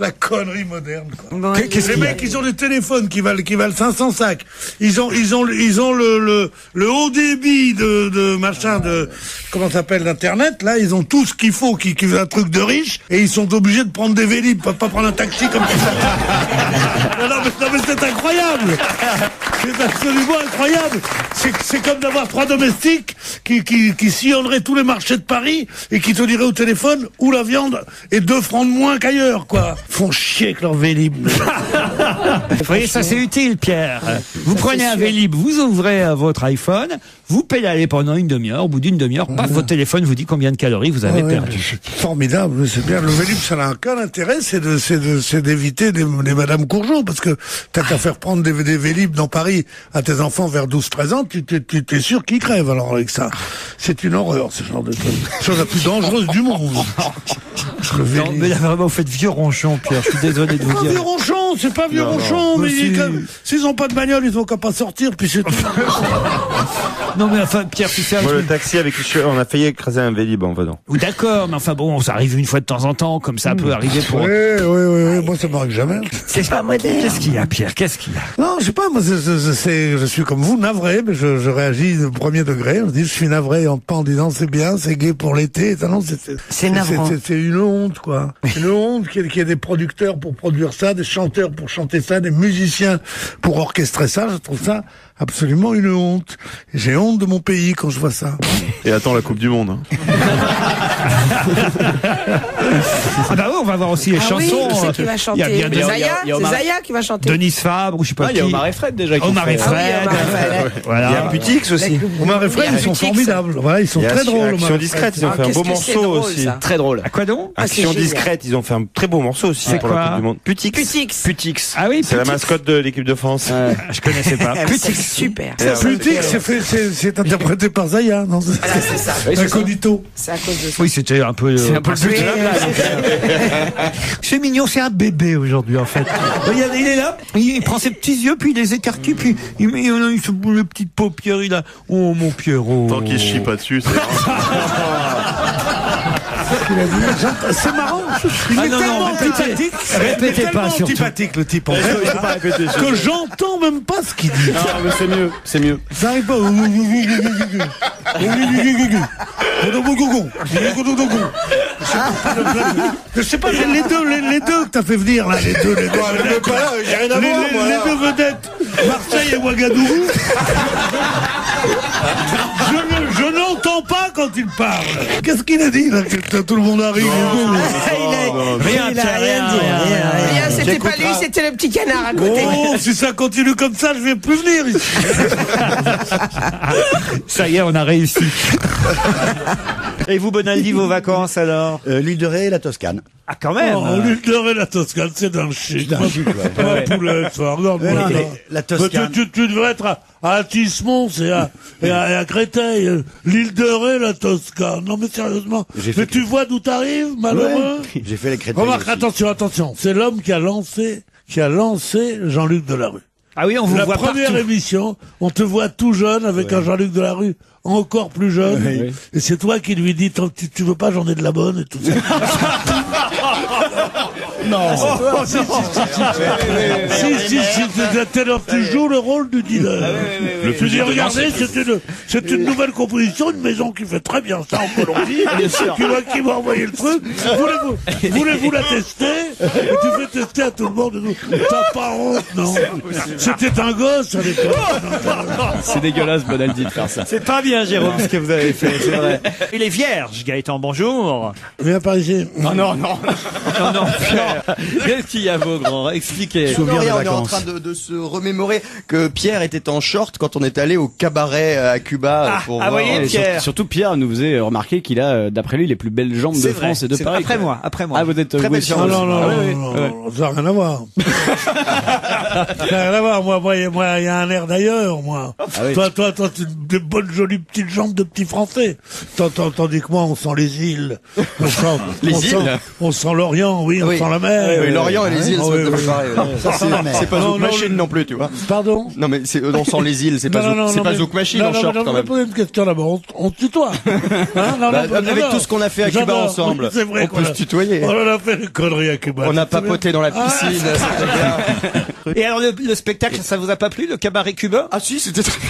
La connerie moderne, quoi. Bon, Les mecs, ils ont des téléphones qui valent 500 sacs. Ils ont le haut débit de machin comment ça s'appelle, d'internet. Là, ils ont tout ce qu'il faut, qui veut un truc de riche, et ils sont obligés de prendre des Vélib, pas prendre un taxi comme ça. non, mais c'est incroyable. C'est absolument incroyable. C'est comme d'avoir 3 domestiques qui sillonneraient tous les marchés de Paris et qui te diraient au téléphone où la viande est 2 francs de moins qu'ailleurs, quoi. Font chier avec leur Vélib. Vous voyez, ça c'est utile, Pierre. Vous prenez un Vélib, vous ouvrez votre iPhone, vous pédalez pendant une demi-heure, au bout d'une demi-heure, paf, votre téléphone vous dit combien de calories vous avez perdu. C'est formidable, c'est bien. Le Vélib, ça n'a aucun intérêt, c'est d'éviter des Madame Courgeot, parce que t'as qu'à faire prendre des Vélib dans Paris à tes enfants vers 12-13 ans, tu t'es sûr qu'ils crèvent alors avec ça. C'est une horreur, ce genre de truc. C'est la plus dangereuse du monde. Non, mais là vraiment vous faites vieux ronchon, Pierre, je suis désolé de vous dire. Vieux ronchon, c'est pas vieux ronchon, mais s'ils ont pas de bagnole, ils ont qu'à pas sortir, puis c'est tout. Non mais enfin, Pierre, tu sais... Moi, le taxi avec on a failli écraser un Vélib en venant. Ou d'accord, mais enfin bon, ça arrive une fois de temps en temps, comme ça peut arriver pour... Oui, moi ça m'arrive jamais. C'est pas moderne. Qu'est-ce qu'il y a, Pierre? Qu'est-ce qu'il y a? Non, je sais pas, moi je suis comme vous, navré, mais je réagis au premier degré. Je dis, je suis navré, pas en disant c'est bien, c'est gai pour l'été. Non, c'est navrant. C'est une honte, quoi. Une honte qu'il y ait des producteurs pour produire ça, des chanteurs pour chanter ça, des musiciens pour orchestrer ça. Je trouve ça absolument une honte. J'ai honte de mon pays quand je vois ça. Et attends la Coupe du Monde. Ah bah oui, on va voir aussi les chansons. Oui, c'est qui va chanter. C'est Zaya qui va chanter. Denise Fabre, ou je sais pas qui. Il y a Omar et Fred déjà. Omar et Fred. Voilà. Il y a Putix aussi. Omar et Fred, ils sont formidables. Voilà, ils sont très drôles. Action discrète, ils ont fait un beau morceau aussi. Très drôle. À quoi donc? Action discrète, ils ont fait un très beau morceau aussi pour la Coupe du Monde. Putix. Ah oui, c'est la mascotte de l'équipe de France. Je connaissais pas. Putix, super. Putix, c'est interprété par Zaya, non? C'est ça. Incognito. C'est à cause de ça. Oui, c'était un peu... C'est un peu le but de la blague. C'est mignon, c'est un bébé aujourd'hui en fait. Il est là, il prend ses petits yeux, puis il les écarquille, puis il se boule les petites paupières, il a... Oh mon Pierrot. Tant qu'il chie pas dessus, c'est... C'est marrant. Il est tellement antipathique. Répétez pas, surtout. Antipathique, le type, en fait, que j'entends même pas ce qu'il dit. Non, mais c'est mieux. Ça arrive pas. Je sais pas, les deux que t'as fait venir, là, les deux. J'ai rien à voir, moi. Les deux vedettes, Marseille et Ouagadougou. Je n'entends pas quand il parle. Qu'est-ce qu'il a dit, là? Tout le monde arrive. Rien, Rien, c'était pas lui, c'était le petit canard à côté. Oh, si ça continue comme ça, je vais plus venir ici. Ça y est, on a réussi. Et vous, Bonaldi, vos vacances alors? L'île de Ré et la Toscane. Ah, quand même. Oh, l'île de Ré, la Toscane, c'est d'un chic. Ma poulette, ça, regarde-moi ça. La Toscane. Tu devrais être à Tismons et à Créteil. L'île de Ré, la Toscane. Non, mais sérieusement. Mais tu vois d'où t'arrives, malheureux? J'ai fait les Créteil. Remarque, attention. C'est l'homme qui a lancé Jean-Luc Delarue. Ah oui, on vous voit La première émission, on te voit tout jeune avec un Jean-Luc Delarue encore plus jeune. Oui. Et c'est toi qui lui dis, tu veux pas, j'en ai de la bonne et tout ça. Non. Tu joues le rôle du dealer. Tu dis, regardez, c'est une nouvelle composition, une maison qui fait très bien ça en Colombie. Qui m'a envoyé le truc. Voulez-vous la tester? Et tu fais tester à tout le monde. T'as pas honte, non? C'était un gosse à l'époque. C'est dégueulasse, Bonaldi, de faire ça. C'est pas bien, Jérôme, ce que vous avez fait, c'est vrai. Il est vierge, Gaëtan, bonjour. Viens par ici. Non, Pierre. Qu'est-ce qu'il y a, Beaugrand? Expliquez. On est en train de se remémorer que Pierre était en short quand on est allé au cabaret à Cuba pour voir. Voyez, Pierre. Surtout Pierre nous faisait remarquer qu'il a, d'après lui, les plus belles jambes de France et de Paris. Après moi. Ah, vous êtes très belle aussi. jambes. Non, ça n'a rien à voir. Ça n'a rien à voir. Moi, il y a un air d'ailleurs, moi. Toi, tu des bonnes jolies petites jambes de petits Français. Tandis que moi, on sent les îles. On sent l'Orient, oui, on sent la mer. Oui, l'Orient et les îles, Ah, c'est oui, pas oui. pareil. C'est pas Non, Zouk non, Machine non plus, tu vois. Pardon? Non, mais on sent les îles, c'est pas Zouk Machine en short quand même. poser une question d'abord. On se tutoie. Hein? Non, Avec tout ce qu'on a fait à Cuba J'adore. ensemble, Oui, c'est vrai on peut se tutoyer. On en a fait des conneries à Cuba. On a papoté dans la piscine. c'était bien. Et alors le spectacle, ça vous a pas plu, le cabaret cubain? Ah si, c'était très bien.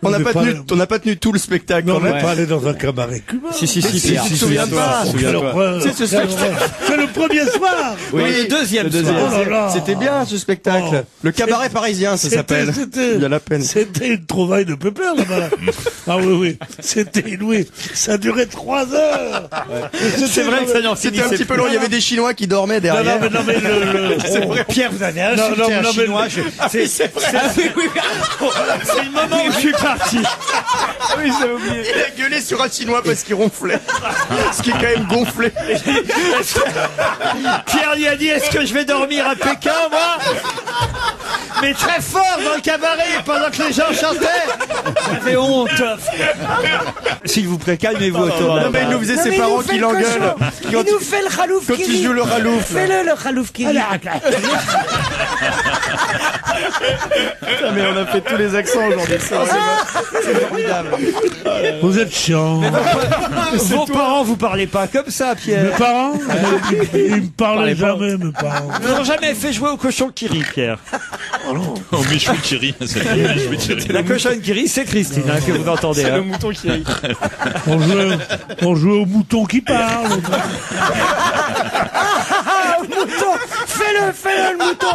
On n'a n'est pas pas tenu, là. on n'a pas tenu tout le spectacle Non, quand on n'est même. pas allé dans un cabaret cubain. Si, Tu te souviens pas? C'est le premier soir. Oui, le deuxième soir. Oh là là. C'était bien ce spectacle. Le cabaret parisien, ça s'appelle. Il y a la peine. C'était une trouvaille de pépère là-bas. Ah oui, oui. C'était inouï. Ça durait 3 heures. C'est vrai que ça n'en C'était un finissait petit peu plus. long, il y avait des Chinois qui dormaient Non, derrière. non, mais C'est vrai, Pierre, vous avez Non, insulté un non, mais- chinois. C'est c'est le moment où je suis parti. Oui, j'avais oublié. Il a gueulé sur un Chinois parce qu'il ronflait. Ce qui est quand même gonflé. Pierre lui a dit, est-ce que je vais dormir à Pékin, moi? Mais très fort dans le cabaret, pendant que les gens chantaient. J'avais honte. S'il vous plaît, calmez-vous, Thomas. Non, mais il nous faisait ses parents qui l'engueulent. Il nous fait le khalouf Quand il joue le ralouf. Fais-le, le khalouf qui rit. Putain, mais on a fait tous les accents aujourd'hui. C'est formidable. Vous êtes chiant. Vos parents, vous parlez pas comme ça, Pierre. Mes parents, ils me parlaient jamais, mes parents. Ils n'ont jamais fait jouer au cochon qui rit, Pierre. Oh, Michou qui rit. C'est le Michou qui rit. La cochonne qui rit, c'est Christine, hein, que vous entendez. C'est hein. le mouton qui rit. On jouait au mouton qui parle. Mouton, fais-le, le mouton.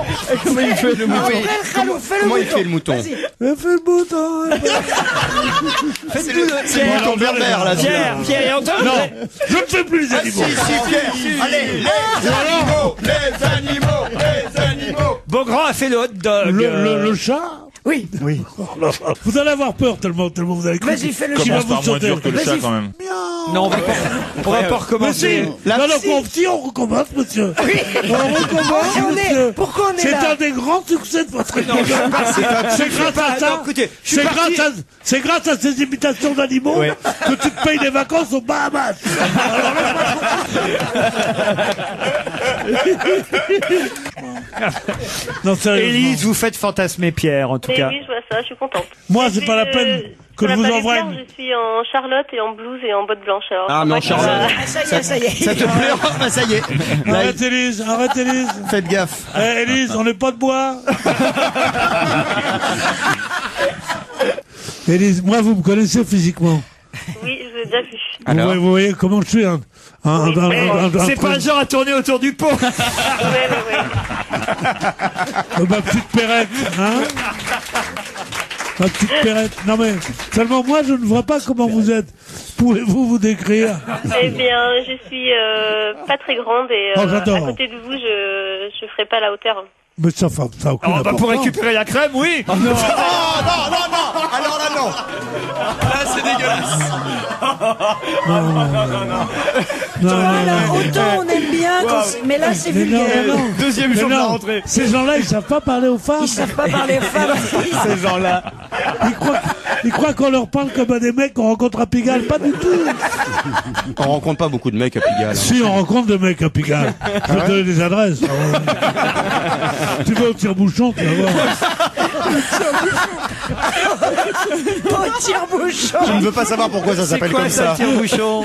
Comment il fait le mouton? Fais le khalouf, fais le Comment il mouton. fait le mouton? Vas-y. Elle fait le mouton. C'est le mouton berbère là. Pierre, et Antoine, Non, je ne fais plus les animaux. Allez, les animaux. Beaugrand a fait le hot dog. Le chat. Oui. Vous allez avoir peur tellement vous allez Vas-y, fais le Qui va Commence vous par moins sauter. dur que le chat quand même. Non, on va pas Mais si, recommencer. non, on recommence, monsieur. On recommence, monsieur. Pourquoi on est C'est là? un des grands succès de votre émission. C'est grâce à Non, ça. écoutez, je suis parti- C'est grâce à ces imitations d'animaux que tu te payes des vacances aux Bahamas. Non, sérieusement. Élise, vous faites fantasmer Pierre, en tout Mais cas. oui, je vois ça, je suis contente. Moi, c'est pas la peine que ça je m'a vous pas fait envoie peur, une... Je suis en Charlotte et en blouse et en botte blanche. Alors, Ah, mais en Charlotte. Ah, ça y est. Ça te plaît? Ah, ça y est. Là, Arrête, Élise, arrête, Élise. faites gaffe. Eh, Élise, on n'est pas de bois. Élise, moi, vous me connaissez physiquement. Oui, je l'ai déjà vu. Alors Vous voyez comment je suis un C'est pas le genre à tourner autour du pot. Ouais. ma petite perrette, hein. Ma petite perrette. Non mais, seulement moi, je ne vois pas comment vous êtes. Pouvez-vous vous décrire? Eh bien, je suis pas très grande et Oh, à j'adore. côté de vous, je ferai pas la hauteur. Mais ça a aucune Oh, bah, pour importance. récupérer la crème, oui. Oh non, non. Alors là, non. Là, c'est dégueulasse. Voilà, autant on aime bien, mais là c'est Mais non, vulgaire. mais non. Deuxième Mais jour de la non, rentrée. ces gens-là, ils savent pas parler aux femmes. Ils savent pas parler aux femmes. Ces gens-là. Ils croient qu'on leur parle comme à des mecs qu'on rencontre à Pigalle. Pas du tout. On rencontre pas beaucoup de mecs à Pigalle. hein. Si, on rencontre des mecs à Pigalle. Je vais te donner des adresses. Tu vas au tire-bouchon, tu vas voir. Oh, tire-bouchon. Je ne veux pas savoir pourquoi ça C'est s'appelle quoi comme ça, ça. tire-bouchon?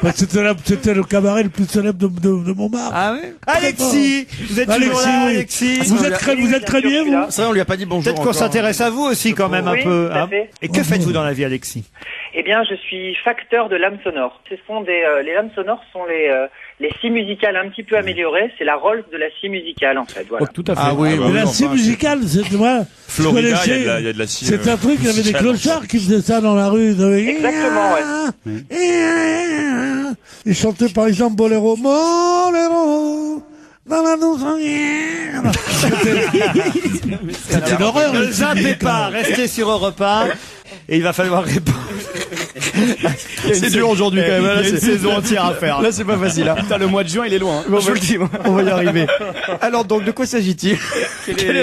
Bah, c'était le cabaret le plus célèbre de Montmartre. Ah oui. Alexis, vous êtes toujours là, oui. Alexis. Vous êtes crémier, vous? C'est vrai, on lui a pas dit bonjour. Peut-être qu'on encore. s'intéresse à vous aussi quand même un Oui, peu. tout à hein. fait. Et que faites-vous dans la vie, Alexis? Eh bien, je suis facteur de lames sonores. Ce sont les lames sonores sont les scies musicales un petit peu améliorées. C'est la Rolls de la scie musicale, en fait. Voilà. Tout à fait. Ah oui, Mais la scie musicale, c'est moi. Florida, je il y a de la scie. C'est un truc, il y avait des clochards qui faisaient ça dans la rue. Exactement, Ils chantaient par exemple Boléro. Boléro. Dans la douce rivière. C'était une horreur. Ne les zappez musiques, pas, hein. restez sur Europe 1 et il va falloir répondre. C'est dur aujourd'hui quand même. Là, Il y a une c'est saison entière à faire. Là, c'est pas facile. Hein. Putain, le mois de juin, il est loin. Bon, je vous le dis, on va y arriver. Alors, donc, de quoi s'agit-il?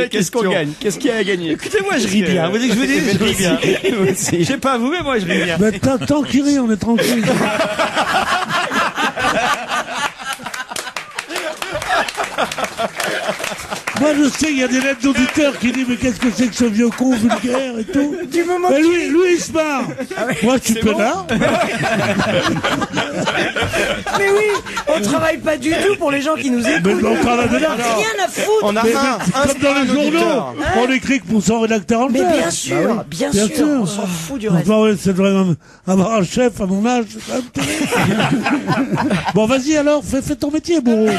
Qu'est-ce qu'on gagne? Qu'est-ce qu'il y a à gagner? Écoutez, moi je ris bien. Vous dites que je vous dis, je ris bien. Je sais pas vous, mais moi je ris bien. Mais tant qu'il rit, on est tranquille. Moi, je sais qu'il y a des lettres d'auditeurs qui disent mais qu'est-ce que c'est que ce vieux con vulgaire et tout. Du moment Mais qu'il- lui, il se marre. Moi, je suis peinard. Mais oui, on travaille pas du tout pour les gens qui nous écoutent. Mais on travaille de là. Rien à foutre. On a Mais un comme dans les journaux, on écrit que pour son rédacteur en Mais chef. bien sûr, bien sûr, on s'en fout du reste. Enfin, ouais, c'est vraiment avoir un chef à mon âge. C'est quand même terrible. Bon, vas-y alors, fais ton métier, bourreau.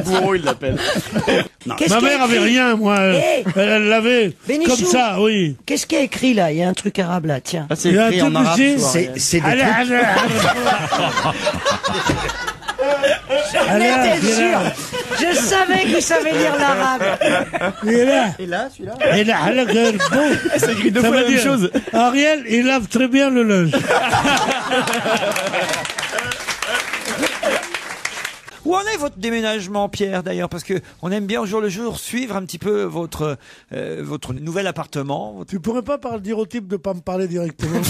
Bourreau, il l'appelle. Qu'est-ce Ma qu'il y a mère avait écrit rien, moi. Hey Elle l'avait Bénichou. comme ça, oui. Qu'est-ce qu'il y a écrit là? Il y a un truc arabe là, tiens. Ah, c'est Il y a un écrit en truc arabe. aussi. ce soir. C'est des Allez, trucs. allez, J'en étais sûr. Je savais qu'il savait lire l'arabe. il est là. Et là, celui-là Et là, bon. C'est écrit deux Ça fois veut la même dire, chose. Ariel, il lave très bien le linge. Où en est votre déménagement, Pierre, d'ailleurs? Parce que on aime bien au jour le jour suivre un petit peu votre nouvel appartement. Tu pourrais pas dire au type de pas me parler directement.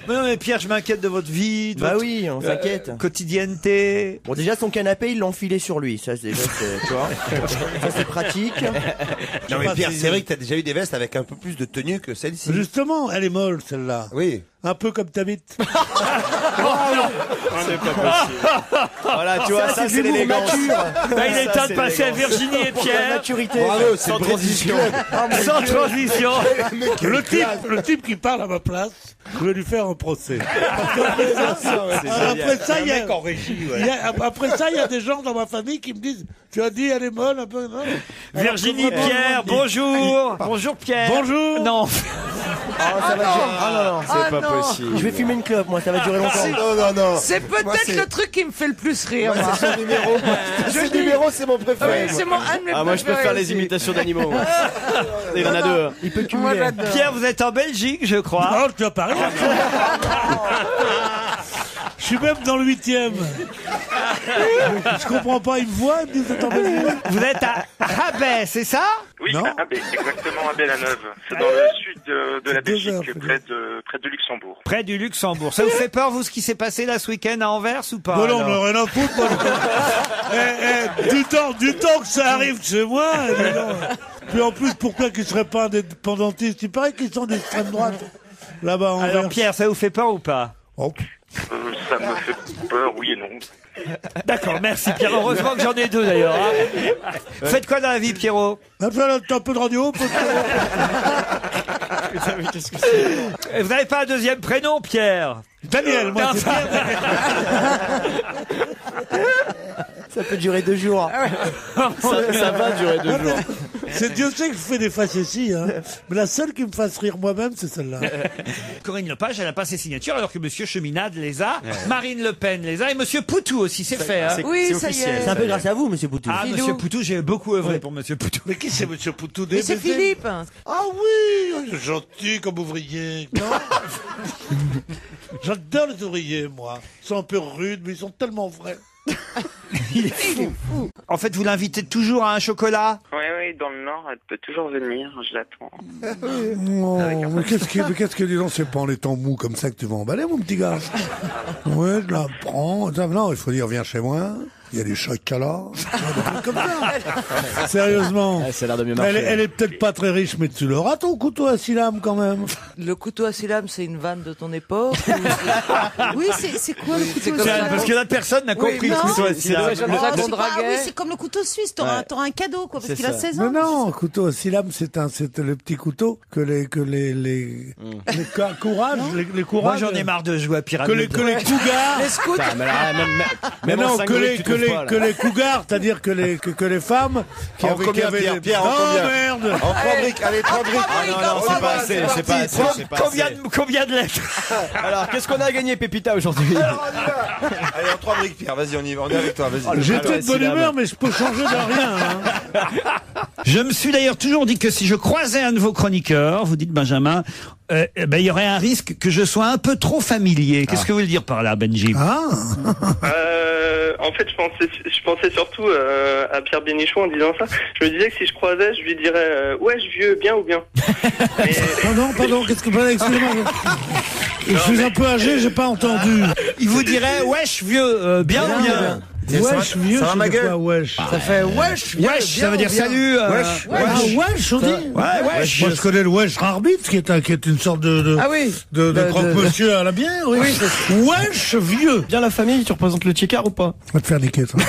Non, mais Pierre, je m'inquiète de votre vie, de Bah votre oui, on s'inquiète. quotidienneté. Bon, déjà, son canapé, ils l'ont filé sur lui. Ça, c'est déjà, tu vois. Ça, c'est pratique. Non mais Pierre, c'est vrai que t'as déjà eu des vestes avec un peu plus de tenue que celle-ci. Justement, elle est molle, celle-là. Oui. Un peu comme ta bite. C'est pas possible. Voilà, tu vois, ça, c'est l'élégance. Bah, il est temps de passer à Virginie et Pierre. Maturité. Bravo, c'est transition. Sans transition. Le type qui parle à ma place, je vais lui faire un procès. Parce qu'après ça, il y a, en régie, après ça, il y a des gens dans ma famille qui me disent, tu as dit elle est molle un peu, non? Virginie, Pierre, bonjour. Bonjour, Pierre. Bonjour. Non. Ça va durer. Ah non, non. C'est pas possible. Je vais fumer une clope, moi, ça va durer longtemps. Non. C'est peut-être le truc qui me fait le plus rire. moi. C'est son numéro. Ce numéro, c'est mon préféré. C'est mon un de mes Ah, moi, je peux préférés faire les aussi. imitations d'animaux. moi. Il y en a deux. Il peut Moi, cumuler. j'adore. Pierre, vous êtes en Belgique, je crois. Oh, tu as parlé. Je suis même dans le 8e. Je comprends pas, il me voit, il me dit vous êtes en Belgique. Vous êtes à Rabais, c'est ça? Oui, Non. exactement à Bellaneuve. C'est dans le sud de la C'est 2 heures, Belgique, c'est près de Luxembourg. Près du Luxembourg. Ça vous fait peur, vous, ce qui s'est passé là ce week-end à Anvers ou pas? Non, non, alors mais rien à foutre, moi. Du temps que ça arrive chez moi. Mais non. Puis en plus, pourquoi qu'ils seraient pas indépendantistes? Il paraît qu'ils sont d'extrême droite. Là-bas, en Alors, Pierre, ça vous fait peur ou pas? Oh. Ça me fait peur, oui et non. D'accord, merci Pierre. Heureusement que j'en ai deux d'ailleurs. Hein. Faites quoi dans la vie, Pierrot? Un peu de radio, Qu'est-ce que c'est? Vous n'avez pas un deuxième prénom, Pierre? Daniel, moi, c'est Pierre. Ça peut durer 2 jours. Ça va durer 2 jours. C'est Dieu sait que je fais des facéties, hein. Mais la seule qui me fasse rire moi-même, c'est celle-là. Corinne Lepage, elle n'a pas ses signatures, alors que Monsieur Cheminade les a, Marine Le Pen les a, et Monsieur Poutou aussi, c'est fait. Hein. Oui, ça y est. C'est un peu grâce à vous, monsieur Poutou. Ah, Monsieur Poutou, j'ai beaucoup œuvré pour Monsieur Poutou. Mais qui c'est Monsieur Poutou? Mais c'est Philippe. Ah oui, gentil comme ouvrier. Non. J'adore les ouvriers, moi. Ils sont un peu rudes, mais ils sont tellement vrais. Il est fou. En fait, vous l'invitez toujours à un chocolat? Oui, dans le Nord, elle peut toujours venir, je l'attends. Oh, mais qu'est-ce que dis donc, c'est pas en étant mou comme ça que tu vas emballer, mon petit gars. Ouais, je la prends. Non, il faut dire, viens chez moi. Il y a des chocolats. Comme ça. Sérieusement. Ça a l'air de mieux marcher. Elle est peut-être pas très riche, mais tu l'auras ton couteau à 6 lames quand même. Le couteau à 6 lames, c'est une vanne de ton époque? Oui, c'est quoi le couteau à 6 lames? Parce que là, personne n'a compris non, ce que c'est. c'est comme ça qu'on Ah oui, draguait. c'est comme le couteau suisse, t'auras un cadeau, quoi, parce qu'il a 16 ans. Non, couteau à 6 lames, c'est le petit couteau que les courages, les courages. Moi, j'en ai marre de jouer à Pyramide. Que les cougars. Les scouts. Mais non, que les cougars, c'est-à-dire que les femmes qui avaient Pierre, en oh combien? Merde. En 3 briques, allez, 3 briques. Ah non, c'est pas assez, c'est pas assez, c'est pas assez. Combien de lettres? Alors, qu'est-ce qu'on a gagné, Pépita, aujourd'hui? Allez, en 3 briques, Pierre, vas-y, on y va, on est avec toi, vas-y. J'étais de bonne humeur, mais je peux changer de rien. Hein. Je me suis d'ailleurs toujours dit que si je croisais un de vos chroniqueurs, vous dites Benjamin, il y aurait un risque que je sois un peu trop familier. Qu'est-ce que vous voulez dire par là, Benji? En fait, je pensais surtout à Pierre Bénichou en disant ça. Je me disais que si je croisais, je lui dirais wesh vieux, bien ou bien. Pardon, qu'est-ce que excusez-moi. Je suis un peu âgé, j'ai pas entendu. Il vous dirait wesh vieux, bien ou bien? Wesh, vieux, ça va, c'est ma de gueule quoi, wesh? Ça fait wesh, vieux, Wesh, bien, ça veut dire bien. salut. Wesh, on dit? Ouais, wesh. Moi, je connais le wesh arbitre, qui est une sorte de Ah oui. de croque-monsieur à la bière, oui. Wesh, vieux. Bien la famille, tu représentes le Tchikar ou pas? Va te faire niquer, toi.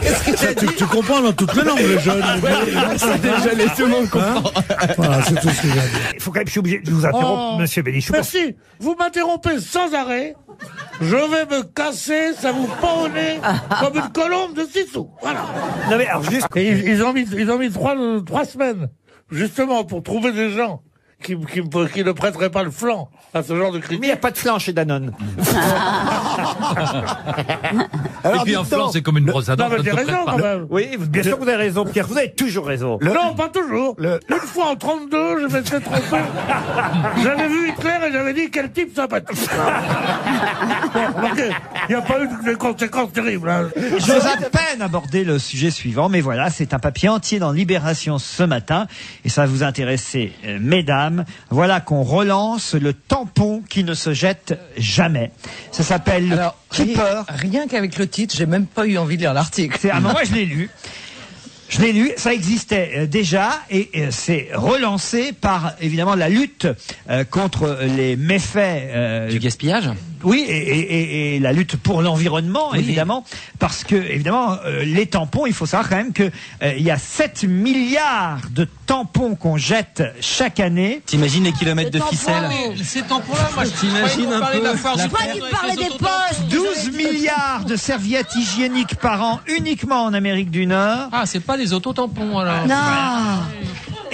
Qu'est-ce que t'as dit? Tu comprends dans toutes les langues, les jeunes. C'est déjà les tout le monde comprend. Voilà, c'est tout ce que j'ai à dire. Il faut quand même, je suis obligé de vous interrompre, monsieur Bénichou. Merci. Vous m'interrompez sans arrêt. Je vais me casser, ça vous pend au nez comme une colombe de 6 sous. Voilà. Non mais alors juste. Et ils ont mis 3 semaines, justement, pour trouver des gens qui ne prêteraient pas le flanc à ce genre de critique. Mais il n'y a pas de flanc chez Danone. Et puis un flanc, c'est comme une brosse à dents. Non, mais ça ne j'ai se raison, prête pas. quand même. Oui, bien sûr que vous avez raison, Pierre. Vous avez toujours raison. Non, pas toujours. Une fois en 32, je m'étais trompé. J'avais vu Hitler et j'avais dit quel type sympathique. Bon, remarquez, il n'y a pas eu de conséquences terribles. Hein. J'ose à peine aborder le sujet suivant, mais voilà, c'est un papier entier dans Libération ce matin, et ça va vous intéresser, mesdames. Voilà qu'on relance le tampon qui ne se jette jamais. Ça s'appelle le Keeper. Rien qu'avec le titre, j'ai même pas eu envie de lire l'article. Ah, moi je l'ai lu. Je l'ai lu, ça existait déjà et c'est relancé par évidemment la lutte contre les méfaits Du gaspillage. Oui, et la lutte pour l'environnement, évidemment, parce que évidemment les tampons, il faut savoir quand même que il y a 7 milliards de tampons qu'on jette chaque année. T'imagines les kilomètres de ficelle? Ces tampons-là, moi, je t'imagine un peu. Je crois qu'il parlait des poches. 12 milliards de serviettes hygiéniques par an uniquement en Amérique du Nord. Ah, c'est pas les autotampons, alors. Non.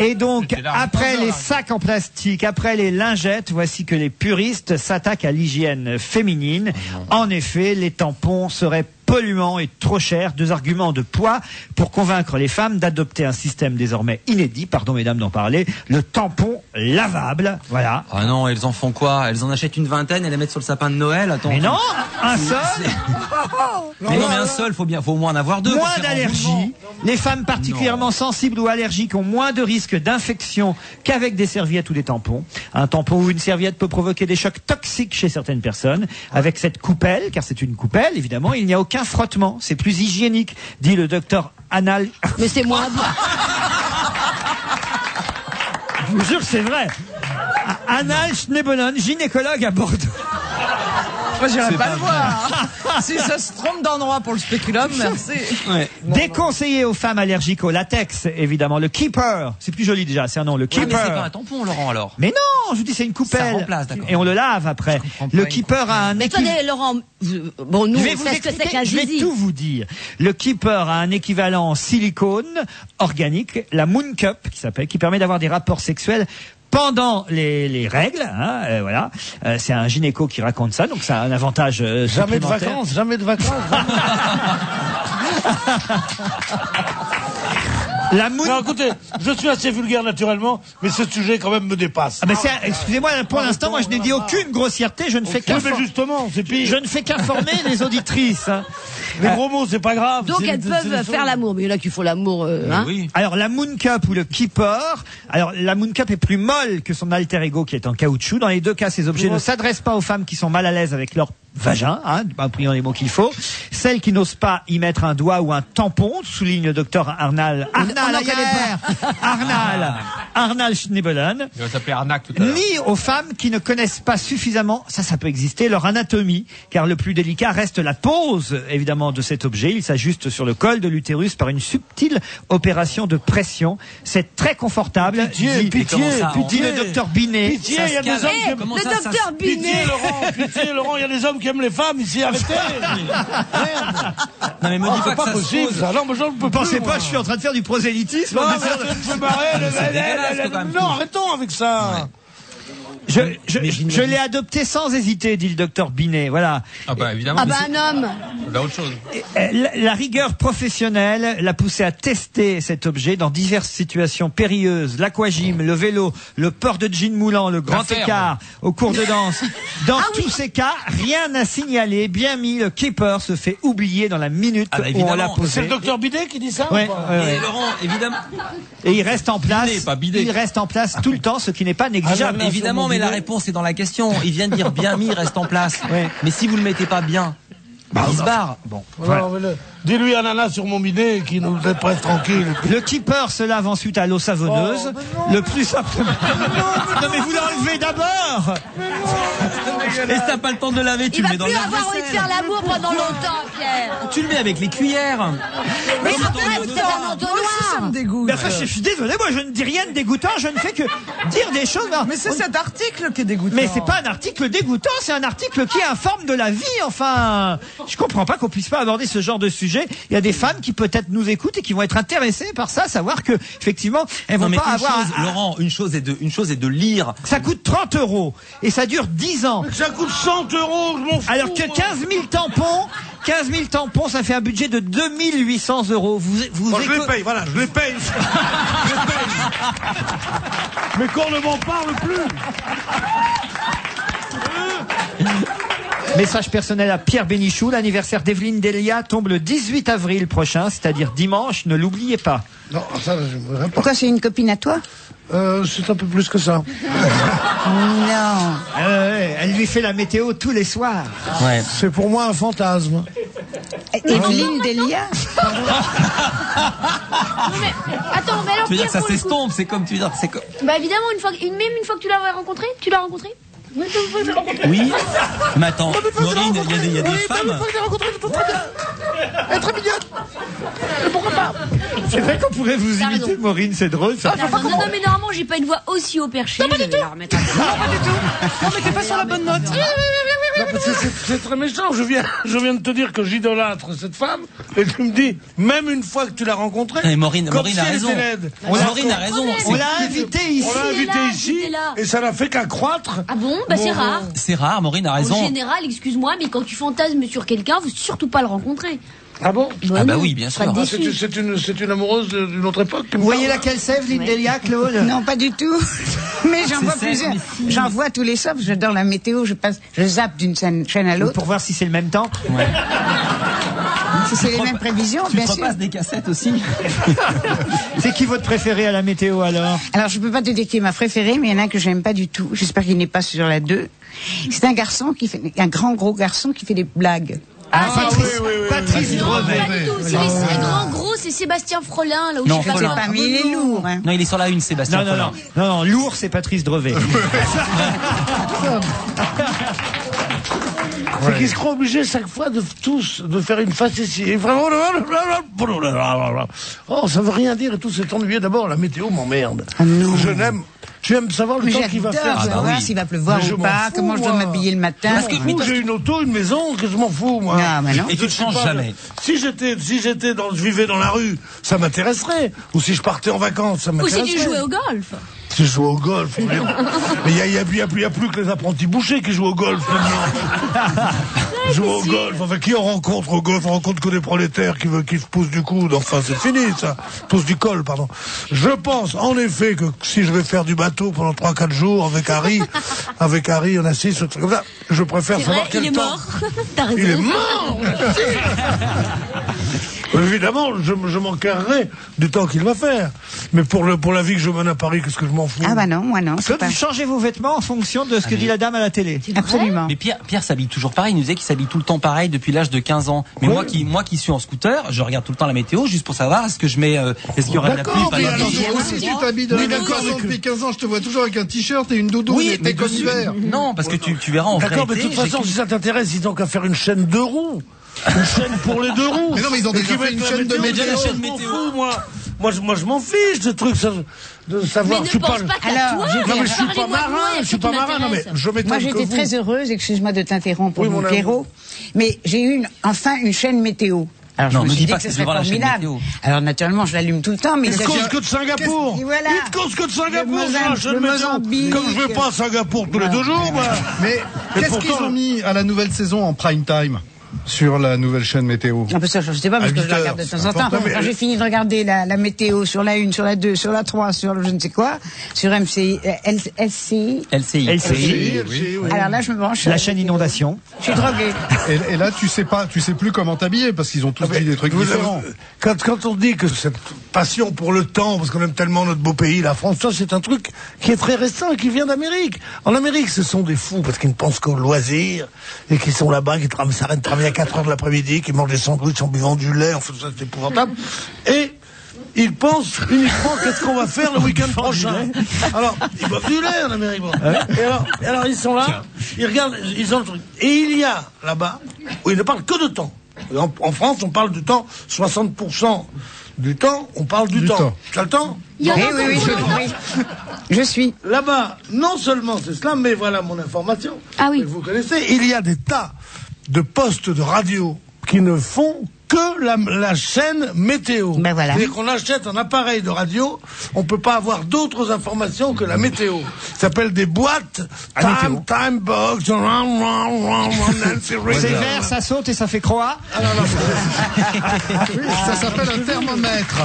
Et donc, C'était là, après dans les là. sacs en plastique, après les lingettes, voici que les puristes s'attaquent à l'hygiène féminine. En effet, les tampons seraient polluants et trop chers. 2 arguments de poids pour convaincre les femmes d'adopter un système désormais inédit, pardon mesdames d'en parler, le tampon lavable. Voilà. Ah non, elles en font quoi? Elles en achètent une vingtaine et les mettent sur le sapin de Noël. Attends. Mais non, un seul. Mais non, mais un seul, faut au moins en avoir 2. Moins d'allergies. Les femmes particulièrement sensibles ou allergiques ont moins de risques d'infection qu'avec des serviettes ou des tampons. Un tampon ou une serviette peut provoquer des chocs toxiques chez certaines personnes. Avec cette coupelle, car c'est une coupelle, évidemment, il n'y a aucun frottement. C'est plus hygiénique, dit le docteur Anal. Mais c'est moins bon. Je vous jure, c'est vrai. Anal Schneebelen, gynécologue à Bordeaux. Moi, j'irai pas le voir. Si ça se trompe d'endroit pour le spéculum, merci. Ouais. Déconseillé aux femmes allergiques au latex, évidemment. Le Keeper, c'est plus joli déjà, c'est un nom, le Ouais, mais Keeper. c'est pas un tampon, Laurent, alors. Mais non, je vous dis, c'est une coupelle. Ça remplace, d'accord. Et on le lave après. Le Keeper a un Mais attendez, Laurent, bon, nous, Je vais on vous sait ce que c'est expliquer, qu'un je vais zizi. tout vous dire. Le Keeper a un équivalent en silicone organique, la Moon Cup, qui permet d'avoir des rapports sexuels pendant les règles, hein, voilà. C'est un gynéco qui raconte ça, donc ça a un avantage Jamais de supplémentaire. vacances, jamais de vacances. La Moon... Non, écoutez, je suis assez vulgaire naturellement, mais ce sujet quand même me dépasse. Ah ben excusez-moi, pour l'instant, moi je n'ai dit aucune grossièreté, je ne fais Oui, mais justement, c'est pire. je ne fais qu'informer les auditrices. Hein. Les gros mots, c'est pas grave. Donc c'est- elles c'est- peuvent c'est- faire l'amour, mais il y en a qui font l'amour, hein. Oui. Alors la Moon Cup ou le Keeper, alors la Moon Cup est plus molle que son alter ego qui est en caoutchouc. Dans les deux cas, ces objets ne s'adressent pas aux femmes qui sont mal à l'aise avec leur vagin, hein, en priant les mots qu'il faut. Celles qui n'osent pas y mettre un doigt ou un tampon, souligne le docteur Arnal Schneebelen. Il va s'appeler Arnaque tout à l'heure. Ni aux femmes qui ne connaissent pas suffisamment, ça peut exister, leur anatomie, car le plus délicat reste la pose, évidemment, de cet objet. Il s'ajuste sur le col de l'utérus par une subtile opération de pression. C'est très confortable, dit le docteur Binet. Pitié, il y a des hommes qui aiment... Le docteur Binet. Pitié, Laurent, il y a des hommes qui aiment les femmes ici, arrêtez. Merde. Non, mais me dis C'est pas que ça se possible, pose. ça. Non, mais j'en peux Vous pensez plus, pas moi. que je suis en train de faire du prosélytisme? Non, en mais disant- ça me fait marrer. C'est dégueulasse, quand même. Non, arrêtons avec ça. Je l'ai adopté sans hésiter, dit le docteur Binet. Voilà. Ah bah évidemment. Ah bah un homme. Là, autre chose. La rigueur professionnelle l'a poussé à tester cet objet dans diverses situations périlleuses. L'aquagym, le vélo, le port de jean moulant, le grand La ferme. écart, au cours de danse. Dans tous ces cas, rien à signaler. Bien mis, le Keeper se fait oublier dans la minute Ah bah où on évidemment. l'a C'est posé. le docteur Bidet qui dit ça Ouais, ou pas ouais, ouais. Et Laurent, évidemment. Et il reste en place. Bidet, pas bidet. Il reste en place tout le temps, ce qui n'est pas négligeable. Ah, non, Évidemment, mais la bidet. réponse est dans la question. Il vient de dire bien mis, reste en place. Ouais. Mais si vous le mettez pas bien, Il se barre. Bon. Alors, dis-lui ananas sur mon bidet qui nous laisse presque tranquille. Le keeper se lave ensuite à l'eau savonneuse. Le plus simplement. Non mais vous l'enlevez d'abord. Et si t'as pas le temps de laver, tu Il le va mets dans plus le avoir envie de faire l'amour pendant longtemps, Pierre. Tu le mets avec les cuillères. Mais après, c'est un entonnoir. Ça me dégoûte. Mais enfin, je suis désolé, moi je ne dis rien de dégoûtant, je ne fais que dire des choses. Mais c'est cet article qui est dégoûtant. Mais c'est pas un article dégoûtant, c'est un article qui informe de la vie. Enfin, je comprends pas qu'on puisse pas aborder ce genre de sujet. Il y a des femmes qui peut-être nous écoutent et qui vont être intéressées par ça, savoir que effectivement, elles vont Non, mais pas une avoir. chose, Laurent, une chose est de lire. Ça coûte 30 € et ça dure 10 ans. Mais ça coûte 100 €, je m'en fous. Alors que 15 000 tampons, ça fait un budget de 2 800 €. Je les paye, voilà, je les paye. Je les paye. Mais qu'on ne m'en parle plus. Message personnel à Pierre Bénichou. L'anniversaire d'Evelyne Delia tombe le 18 avril prochain, c'est-à-dire dimanche. Ne l'oubliez pas. Non, ça, je me réponds. Pourquoi c'est une copine à toi? C'est un peu plus que ça. Non. Elle lui fait la météo tous les soirs. Ouais. C'est pour moi un fantasme. Evelyne Delia. Attends, mais alors Tu veux dire que ça pour le coup- s'estompe, c'est comme tu veux dire, c'est comme. Bah évidemment, même une fois que tu l'as rencontré, tu l'as rencontré. Oui. Mais attends, Maureen, il y a des femmes. Elle est très mignonne. Et pourquoi pas? C'est vrai qu'on pourrait vous T'as imiter, raison. Maureen, c'est drôle ça. Non, mais normalement, j'ai pas une voix aussi haut perché. Non, pas du tout. Non, mais t'es pas sur la bonne note. Non, parce que c'est très méchant. Je viens de te dire que j'idolâtre cette femme, et tu me dis, même une fois que tu l'as rencontrée, Et Maureen comme a si elle raison. était laide. Maureen a raison. On l'a invité ici. On l'a invité là, ici, j'étais là. et ça n'a fait qu'accroître. Ah bon? Bah c'est Bon, rare. C'est rare, Maureen a En raison. général, excuse-moi, mais quand tu fantasmes sur quelqu'un, faut surtout pas le rencontrer. Ah bon? Ah bah non, oui, bien tu seras sûr. déçu. C'est une amoureuse d'une autre époque. Vous voyez laquelle c'est, Evelyne Delia, Claude? Non, pas du tout. Mais j'en vois C'est plusieurs. mais si. J'en vois tous les soirs. J'adore la météo. Je zappe d'une chaîne à l'autre. Pour voir si c'est le même temps. Si c'est les mêmes prévisions, Tu bien te sûr. repasses des cassettes aussi. C'est qui votre préféré à la météo alors? Alors, je peux pas te dire qui est ma préférée, mais il y en a un que j'aime pas du tout. J'espère qu'il n'est pas sur la 2. C'est un garçon un grand gros garçon qui fait des blagues. Patrice Non, Drevet. pas du tout. C'est les grands gros, c'est Sébastien Frelin, là où Non, je sais Frelin. pas. Mais il est lourd, hein. Non, il est sur la une, Sébastien. Non, lourd, c'est Patrice Drevet. C'est qu'ils seront obligés chaque fois de faire une facétie. Et vraiment, oh, ça veut rien dire et tout, c'est ennuyé. D'abord, la météo m'emmerde. Ah non. J'aime savoir le Mais temps qu'il va faire. j'adore savoir s'il va pleuvoir Mais je ou m'en pas, fous, comment je dois moi. m'habiller le matin. Parce que j'ai une auto, une maison, que je m'en fous, moi. Ah, bah non. Et tu ne changes jamais. Si je vivais dans la rue, ça m'intéresserait. Ou si je partais en vacances, ça Ou m'intéresserait. si tu jouais au golf. Si je joue au golf, mais il y a plus que les apprentis bouchers qui jouent au golf maintenant. Ils jouent au golf. Enfin, qui on rencontre au golf? On rencontre que des prolétaires qui se poussent du coude. Enfin, c'est fini, ça. Poussent du col, pardon. Je pense, en effet, que si je vais faire du bateau pendant 3-4 jours avec Harry, on assiste, comme ça, je préfère C'est savoir vrai, quel il est temps. mort. T'as raison. Il est mort! Évidemment, je m'enquerrerai du temps qu'il va faire. Mais pour la vie que je mène à Paris, qu'est-ce que je m'en fous? Ah bah non, moi non. c'est Claude, pas... vous changez vos vêtements en fonction de ce que dit la dame à la télé. Absolument. Mais Pierre s'habille toujours pareil. Il nous disait qu'il s'habille tout le temps pareil depuis l'âge de 15 ans. Mais moi qui suis en scooter, je regarde tout le temps la météo juste pour savoir est-ce qu'il y aura de la pluie, pas de la pluie. Toi aussi, tu t'habilles de la même façon depuis 15 ans. Je te vois toujours avec un t-shirt et une doudoune. Oui, mais comme hiver. Non, parce que tu verras en D'accord, mais de vérité. toute façon, si ça t'intéresse, ils ont qu'à faire une chaîne 2 roues. Une chaîne pour les 2 roues. Mais non, mais ils ont déjà fait une chaîne de météo. Je m'en fous, moi, je m'en fiche de trucs, de savoir. Mais je suis ne pense pas qu'à toi. Non, mais je suis pas Parlez-moi de moi, marin, et je suis ce pas qui marin. Non, mais m'intéresse. je m'étonne Moi, que j'étais vous. très heureuse, excuse-moi de t'interrompre, Oui, mon mon amour. Pierrot, mais j'ai eu enfin une chaîne météo. Alors, Non, je me ne suis dis dit pas que que ce c'est serait devant la chaîne formidable. météo. Alors, naturellement, je l'allume tout le temps, mais Il ça- cause que de Singapour. Et voilà. Il cause que de Singapour, Le ça, la chaîne le météo. Mozambique. Comme je vais pas à Singapour tous les 2 jours, moi. Mais Et qu'est-ce qu'ils pourtant- ont mis à la nouvelle saison en prime time sur la nouvelle chaîne météo? Un peu ça, je sais pas, parce À que je 8 la heures, regarde de c'est temps en temps. important, mais Quand j'ai fini de regarder la météo sur la 1, sur la 2, sur la 3, sur le je ne sais quoi, sur MCI, LCI. LCI. Alors là, je me branche. La chaîne inondation. Je suis droguée. Et là, tu sais plus comment t'habiller parce qu'ils ont tous dit des trucs différents. Quand on dit que cette passion pour le temps, parce qu'on aime tellement notre beau pays, la France, ça c'est un truc qui est très récent et qui vient d'Amérique. En Amérique, ce sont des fous parce qu'ils ne pensent qu'au loisir et qui sont là-bas, qui s'arrêtent réveille à 4h de l'après-midi, qui mange des sandwichs en buvant du lait, enfin, ça c'est épouvantable. Et ils pensent uniquement qu'est-ce qu'on va faire le week-end prochain. Alors, ils boivent du lait en Amérique. Bon. Et alors, ils sont là, ils regardent, ils ont le truc. Et il y a là-bas, où ils ne parlent que de temps. En France, on parle du temps, 60% du temps, on parle du temps. Tu as le temps? Oui. Je suis. Là-bas, non seulement c'est cela, mais voilà mon information. Ah oui. Que vous connaissez, il y a des tas de postes de radio qui ne font que la chaîne météo. Ben voilà. C'est-à-dire qu'on achète un appareil de radio, on peut pas avoir d'autres informations que la météo. Ça s'appelle des boîtes, time box, Nancy Reagan. C'est vert, ça saute et ça fait croix. Ah non, Ça s'appelle un thermomètre.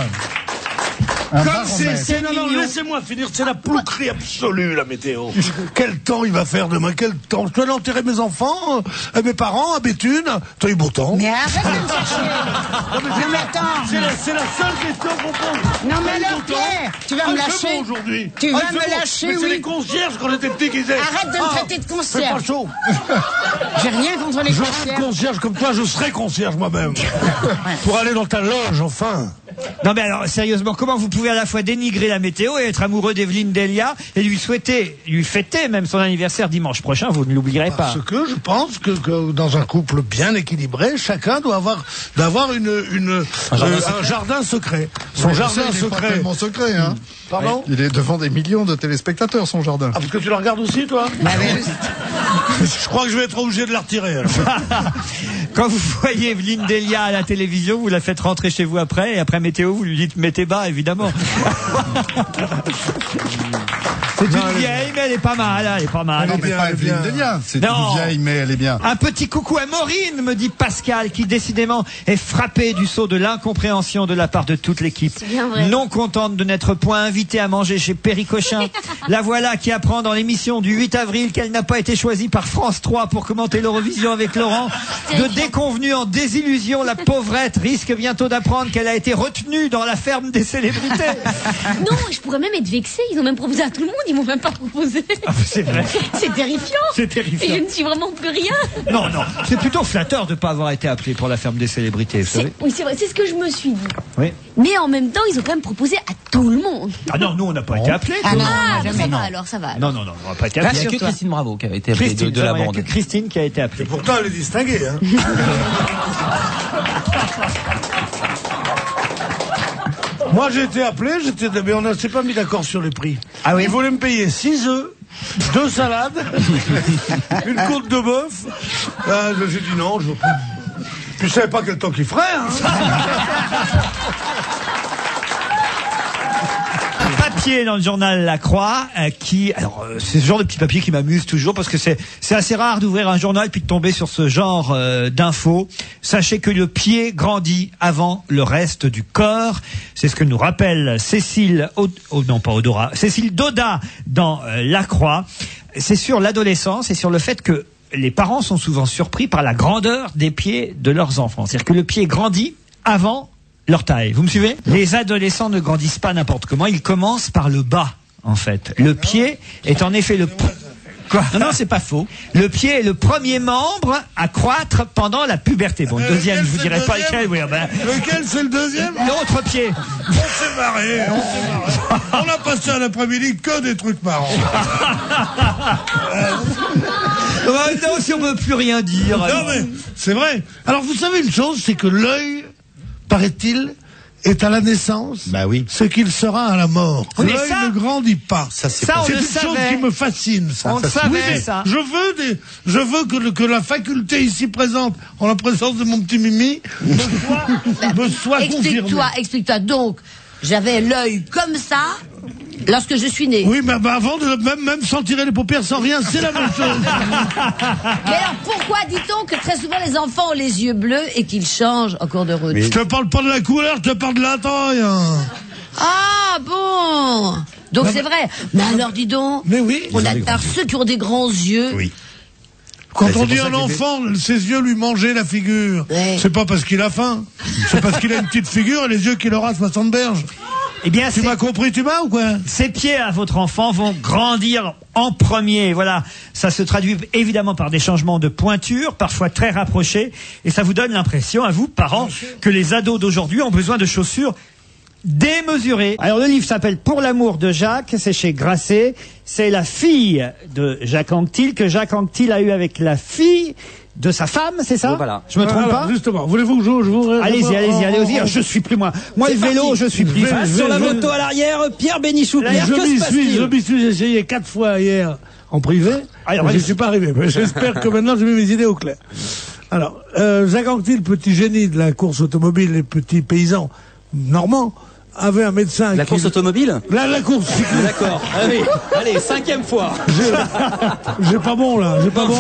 Comme c'est non, laissez-moi finir, c'est la plouquerie absolue, la météo. Quel temps il va faire demain? Quel temps? Je dois aller enterrer mes enfants, mes parents, à Béthune. T'as eu beau temps? Mais arrête de me faire chier. Non mais attends. C'est la seule question qu'on pose. Non mais alors Pierre, tu vas me lâcher. Aujourd'hui. Tu vas me lâcher, mais oui. c'est les concierges quand on était petits qui disaient. Arrête de me traiter de concierge. C'est pas chaud. J'ai rien contre les Je concierges. suis concierge comme toi, je serai concierge moi-même. Pour aller dans ta loge, enfin. Non mais alors, sérieusement, comment vous pouvez à la fois dénigrer la météo et être amoureux d'Evelyne Delia et lui fêter même son anniversaire dimanche prochain? Vous ne l'oublierez pas. Parce que je pense que dans un couple bien équilibré, chacun doit avoir un jardin secret. Son jardin il est pas secret. tellement secret, hein. Pardon? Il est devant des millions de téléspectateurs, son jardin. Ah, parce que tu le regardes aussi, toi? Je crois que je vais être obligé de la retirer. Alors. Quand vous voyez Evelyne Delia à la télévision, vous la faites rentrer chez vous après, et après météo, vous lui dites mettez bas, évidemment. C'est une vieille, mais elle est pas mal, elle est pas mal. Non, mais pas Evelyne Delia. C'est une vieille, mais elle est bien. Un petit coucou à Maureen, me dit Pascal, qui décidément est frappé du saut de l'incompréhension de la part de toute l'équipe. Non contente de n'être point invitée à manger chez Péricochin. La voilà qui apprend dans l'émission du 8 avril qu'elle n'a pas été choisie par France 3 pour commenter l'Eurovision avec Laurent. De déconvenue en désillusion, la pauvrette risque bientôt d'apprendre qu'elle a été retenue dans la ferme des célébrités. Non, je pourrais même être vexée. Ils ont même proposé à tout le monde. Ils m'ont même pas proposé. Ah, c'est vrai. C'est terrifiant. C'est terrifiant. Et je ne suis vraiment plus rien. Non, c'est plutôt flatteur de ne pas avoir été appelé pour la ferme des célébrités, vous savez. Oui, c'est vrai, c'est ce que je me suis dit. Oui. Mais en même temps, ils ont quand même proposé à tout le monde. Ah non, nous on n'a pas été appelés. Ah non, jamais. ça va alors, ça va. Non, on n'a pas été appelés. Il n'y a que Christine Bravo qui avait été appelée de la Il n'y bande. a que Christine qui a été appelée. Et pourtant, elle est distinguée. Hein. Moi, j'ai été appelé, mais on ne s'est pas mis d'accord sur les prix. Ah oui? Ils voulaient me payer 6 œufs, 2 salades, une côte de bœuf. J'ai dit non, je veux pas. Puis je savais pas quel temps qu'il ferait. Hein. Papier dans le journal La Croix c'est ce genre de petit papier qui m'amuse toujours parce que c'est assez rare d'ouvrir un journal puis de tomber sur ce genre d'infos. Sachez que le pied grandit avant le reste du corps. C'est ce que nous rappelle Cécile Doda dans La Croix. C'est sur l'adolescence et sur le fait que les parents sont souvent surpris par la grandeur des pieds de leurs enfants. C'est-à-dire que le pied grandit avant leur taille. Vous me suivez? Les adolescents ne grandissent pas n'importe comment. Ils commencent par le bas, en fait. Le pied est en effet le... Quoi? Non, c'est pas faux. Le pied est le premier membre à croître pendant la puberté. Bon, le deuxième, je vous dirai pas lequel. Oui, lequel, c'est le deuxième? L'autre pied. On s'est marré. On a passé un après-midi que des trucs marrants. Non, si on ne veut plus rien dire. Non, mais c'est vrai. Alors, vous savez une chose, c'est que l'œil, paraît-il, est à la naissance ce qu'il sera à la mort. L'œil ne grandit pas. C'est une chose qui me fascine. Ça. On le savait, ça. Je veux que la faculté ici présente, en la présence de mon petit Mimi, me soit confirmée. Explique-toi. Donc, j'avais l'œil comme ça lorsque je suis né. Oui, mais avant de même sans tirer les paupières, sans rien, c'est la même chose. Mais alors pourquoi dit-on que très souvent les enfants ont les yeux bleus et qu'ils changent en cours de route? Je te parle pas de la couleur, je te parle de la taille. Ah bon? Donc c'est vrai. Mais alors dis donc, on adore ceux qui ont des grands yeux. Oui. Quand on dit un enfant, ses yeux lui mangeaient la figure. C'est pas parce qu'il a faim. C'est parce qu'il a une petite figure et les yeux qu'il aura 60 berges. Eh bien, tu m'as compris, tu m'as ou quoi? Ces pieds à votre enfant vont grandir en premier. Voilà. Ça se traduit évidemment par des changements de pointure, parfois très rapprochés. Et ça vous donne l'impression, à vous, parents, que les ados d'aujourd'hui ont besoin de chaussures démesurées. Alors, le livre s'appelle Pour l'amour de Jacques. C'est chez Grasset. C'est la fille de Jacques Anquetil que Jacques Anquetil a eu avec la fille de sa femme, c'est ça? Voilà. Je me trompe pas? Justement, voulez-vous que je vous... Allez-y. Je suis plus moi. Moi, le vélo, je suis plus. Sur la moto à l'arrière, Pierre Bénichou. Je m'y suis essayé 4 fois hier en privé. Alors, je ne suis pas arrivé. Mais j'espère que maintenant j'ai mis mes idées au clair. Alors, Jacques Anquetil, petit génie de la course automobile, les petits paysans normands, avait un médecin. La course automobile? La course cycliste. D'accord. Allez, 5e fois. J'ai pas bon là, j'ai pas bon.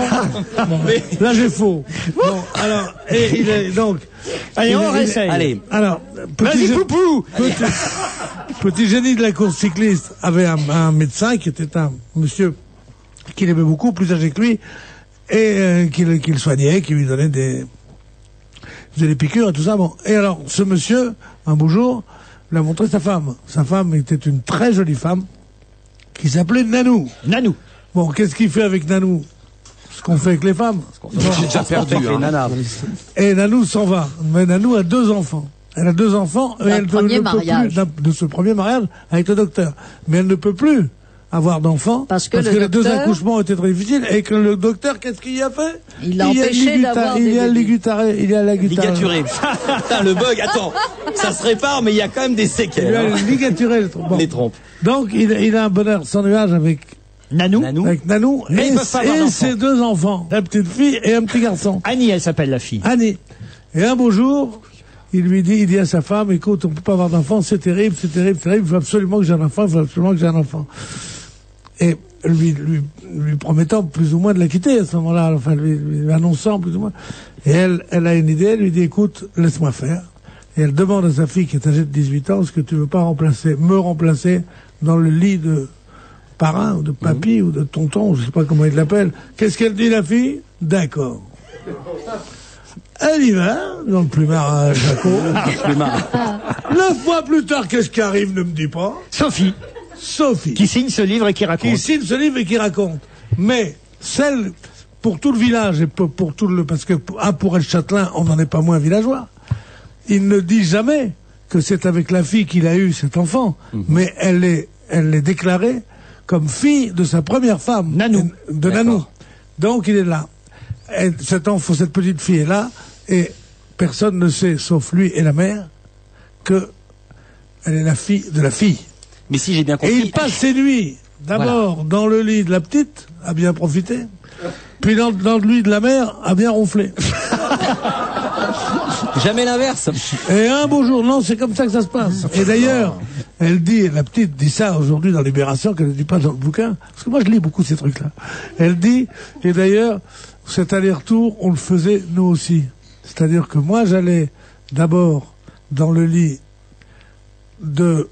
Mais... Là j'ai faux. Bon, alors, et il est donc. Allez, on réessaye. Allez. Alors, vas-y, Poupou. Petit génie de la course cycliste avait un médecin qui était un monsieur qu'il aimait beaucoup, plus âgé que lui, et qu'il soignait, qui lui donnait des piqûres et tout ça. Bon. Et alors, ce monsieur, un beau jour, lui a montré sa femme. Sa femme était une très jolie femme qui s'appelait Nanou. Nanou. Bon, qu'est-ce qu'il fait avec Nanou? Ce qu'on fait avec les femmes. J'ai déjà perdu. Et Nanou s'en va. Mais Nanou a 2 enfants. Elle a 2 enfants. Et elle ne peut plus, de ce premier mariage avec le docteur. Mais elle ne peut plus avoir d'enfants parce que les 2 accouchements étaient très difficiles et que le docteur, qu'est-ce qu'il y a fait? Il l'a empêché d'avoir des bébés. Il y a la ligaturé. Putain, le bug, attends, ça se répare, mais il y a quand même des séquelles. Il a ligaturé les trompes. Donc, il a un bonheur sans nuage avec Nanou. Avec Nanou et ses 2 enfants, la petite fille et un petit garçon. Annie, elle s'appelle la fille. Annie. Et un beau jour, il dit à sa femme, écoute, on peut pas avoir d'enfant, c'est terrible, il faut absolument que j'ai un enfant, Et lui promettant plus ou moins de la quitter à ce moment-là, enfin lui annonçant plus ou moins. Et elle a une idée, elle lui dit, écoute, laisse-moi faire. Et elle demande à sa fille qui est âgée de 18 ans, est-ce que tu veux pas me remplacer dans le lit de parrain, ou de papy, ou de tonton, je sais pas comment il l'appelle. Qu'est-ce qu'elle dit, la fille? D'accord. Elle y va, dans le plumard Jaco. 9 mois plus tard, qu'est-ce qui arrive, ne me dis pas? Sophie. Qui signe ce livre et qui raconte. Mais celle, pour tout le village, et pour tout le, parce que, pour El Châtelain, on n'en est pas moins villageois. Il ne dit jamais que c'est avec la fille qu'il a eu cet enfant, mais elle est déclarée comme fille de sa première femme. Nanou. De Nanou. Donc il est là. Et cette petite fille est là, et personne ne sait, sauf lui et la mère, que elle est la fille de la fille. Mais si j'ai bien compris. Et il passe ses nuits, d'abord dans le lit de la petite, à bien profiter, puis dans le lit de la mère, à bien ronfler. Jamais l'inverse. Et un beau jour, non, c'est comme ça que ça se passe. Et d'ailleurs, la petite dit ça aujourd'hui dans Libération, qu'elle ne dit pas dans le bouquin, parce que moi je lis beaucoup ces trucs-là. Elle dit, et d'ailleurs, cet aller-retour, on le faisait nous aussi. C'est-à-dire que moi j'allais d'abord dans le lit de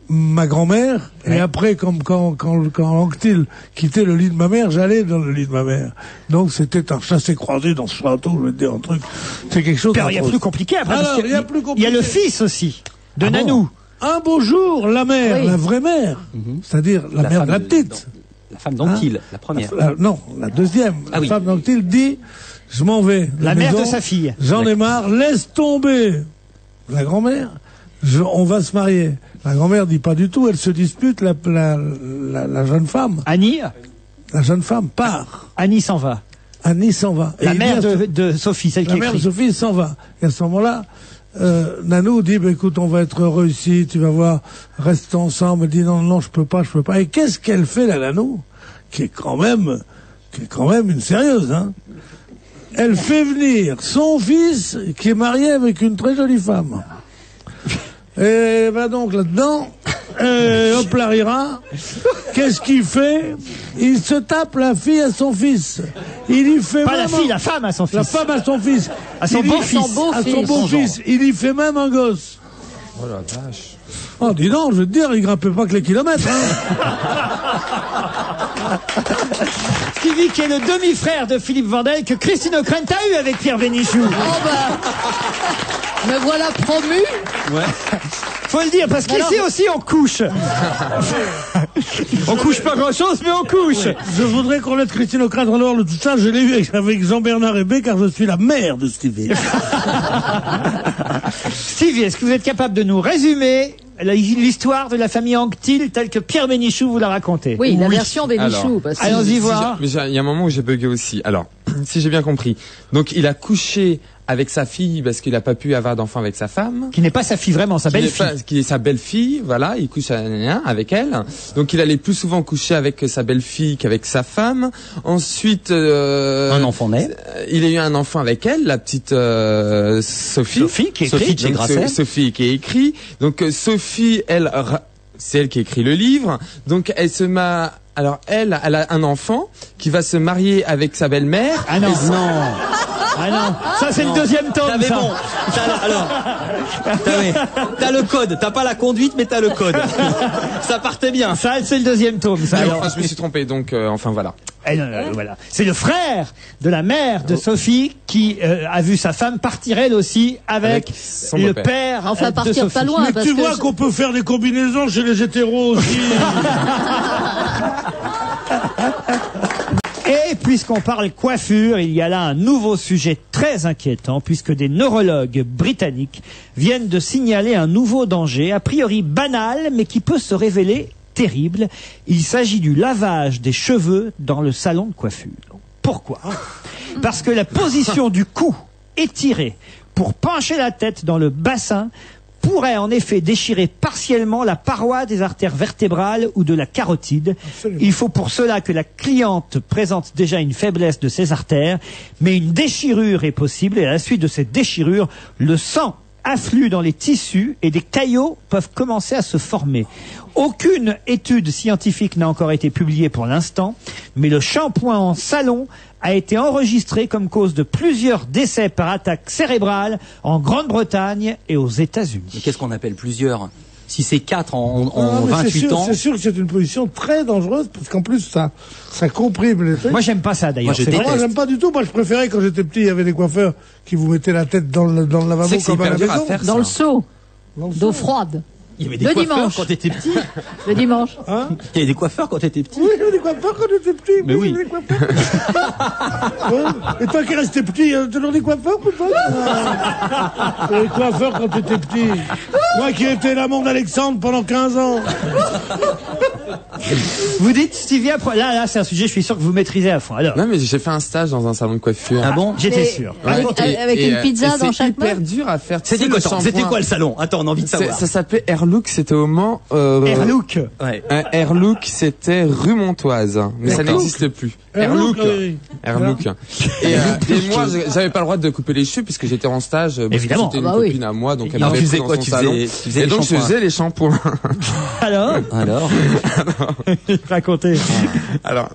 ma grand-mère, et après, comme quand Anquetil quittait le lit de ma mère, j'allais dans le lit de ma mère. Donc c'était un chassé-croisé dans ce château, je vais te dire un truc. C'est quelque chose. Il y a plus compliqué après. Alors, il y a le fils aussi, de Nanou. Un beau jour, la mère, la vraie mère, c'est-à-dire la mère de la petite. La femme d'Anquetil, la première. Non, la deuxième. La femme d'Anquetil dit, je m'en vais. La mère de sa fille. J'en ai marre, laisse tomber la grand-mère. On va se marier. La grand-mère dit pas du tout, elle se dispute, la jeune femme. Annie? La jeune femme part. Annie s'en va. La mère de Sophie, celle qui écrit. La mère de Sophie s'en va. Et à ce moment-là, Nanou dit, écoute, on va être heureux ici, tu vas voir, reste ensemble. Elle dit, non, je peux pas. Et qu'est-ce qu'elle fait, la Nanou? Qui est quand même une sérieuse, hein. Elle fait venir son fils, qui est marié avec une très jolie femme. Et va donc là-dedans, hop là, rira. Qu'est-ce qu'il fait? Il se tape la fille à son fils. Il y fait pas la fille, la femme à son fils. La femme à son fils. À son beau-fils. À son beau-fils. Il y fait même un gosse. Oh la vache. Oh, dis donc, je veux te dire, il grimpait pas que les kilomètres, hein. Stevie, qui est le demi-frère de Philippe Vandel, que Christine O'Krent a eu avec Pierre Bénichou. Oh bah, me voilà promu. Ouais. Faut le dire, parce qu'ici aussi on couche. On couche pas grand chose, mais on couche. Je voudrais qu'on laisse Christine au cadre alors tout ça, je l'ai eu avec Jean-Bernard Hébé, car je suis la mère de Stevie. Stevie, est-ce que vous êtes capable de nous résumer l'histoire de la famille Anquetil telle que Pierre Bénichou vous l'a racontée? Oui, la version Bénichou. Allons-y voir. Il y a un moment où j'ai bugué aussi. Alors, si j'ai bien compris. Donc, il a couché avec sa fille parce qu'il n'a pas pu avoir d'enfant avec sa femme. Qui n'est pas sa fille vraiment, sa belle-fille. Qui est sa belle-fille, voilà, il couche avec elle. Donc il allait plus souvent coucher avec sa belle-fille qu'avec sa femme. Ensuite... un enfant naît. Il a eu un enfant avec elle, la petite Sophie. Sophie qui écrit chez Grasset. Sophie qui écrit. Donc Sophie, elle... C'est elle qui écrit le livre. Donc elle se met... Alors elle a un enfant qui va se marier avec sa belle-mère. Ah non, non. Ah non, ça c'est le deuxième tome. T'avais bon. T'as le code. T'as pas la conduite, mais t'as le code. Ça partait bien. Ça c'est le deuxième tome. Ça. Alors, je me suis trompé, donc enfin voilà. Voilà. C'est le frère de la mère de Sophie qui a vu sa femme partir elle aussi avec le père. Enfin, partir de Sophie. pas loin. Mais tu vois qu'on peut faire des combinaisons chez les hétéros aussi. Et puisqu'on parle coiffure, il y a là un nouveau sujet très inquiétant puisque des neurologues britanniques viennent de signaler un nouveau danger, a priori banal, mais qui peut se révéler terrible. Il s'agit du lavage des cheveux dans le salon de coiffure. Pourquoi? Parce que la position du cou étirée pour pencher la tête dans le bassin pourrait en effet déchirer partiellement la paroi des artères vertébrales ou de la carotide. Absolument. Il faut pour cela que la cliente présente déjà une faiblesse de ses artères, mais une déchirure est possible et à la suite de cette déchirure, le sang afflue dans les tissus et des caillots peuvent commencer à se former. Aucune étude scientifique n'a encore été publiée pour l'instant, mais le shampoing en salon a été enregistré comme cause de plusieurs décès par attaque cérébrale en Grande-Bretagne et aux États-Unis. Mais qu'est-ce qu'on appelle plusieurs? Si c'est 4 en 28 ans... C'est sûr que c'est une position très dangereuse, parce qu'en plus, ça comprime les trucs. Moi, j'aime pas ça, d'ailleurs. Moi, j'aime pas du tout. Moi, je préférais, quand j'étais petit, il y avait des coiffeurs qui vous mettaient la tête dans le lavabo comme à la maison. Dans le seau. D'eau froide. Il y avait des coiffeurs quand t'étais petit. Le dimanche. Hein? Il y avait des coiffeurs quand t'étais petit. Oui, il y avait des coiffeurs quand j'étais petit. Mais oui. Il y avait des coiffeurs. Ouais. Et toi qui restais petit, toujours des coiffeurs, peut-être? Les coiffeurs quand t'étais petit. Moi qui étais l'amant d'Alexandre pendant 15 ans. Vous dites, Stevie, là, c'est un sujet, je suis sûr que vous maîtrisez à fond. Alors. Non, mais j'ai fait un stage dans un salon de coiffure. Ah bon? J'étais sûr. Ouais. Avec une pizza dans chaque main. C'est hyper dur à faire. C'était quoi le salon? Attends, on a envie de savoir. Ça s'appelait Airlook, c'était au Mans. Airlook. Ouais. Airlook, c'était rue Montoise, mais ça n'existe plus. Airlook. Airlook. Et moi, j'avais pas le droit de couper les cheveux puisque j'étais en stage. Évidemment. C'était une copine à moi, donc elle m'avait pris dans son salon. Et donc je faisais les shampoings. Alors, racontez. Alors,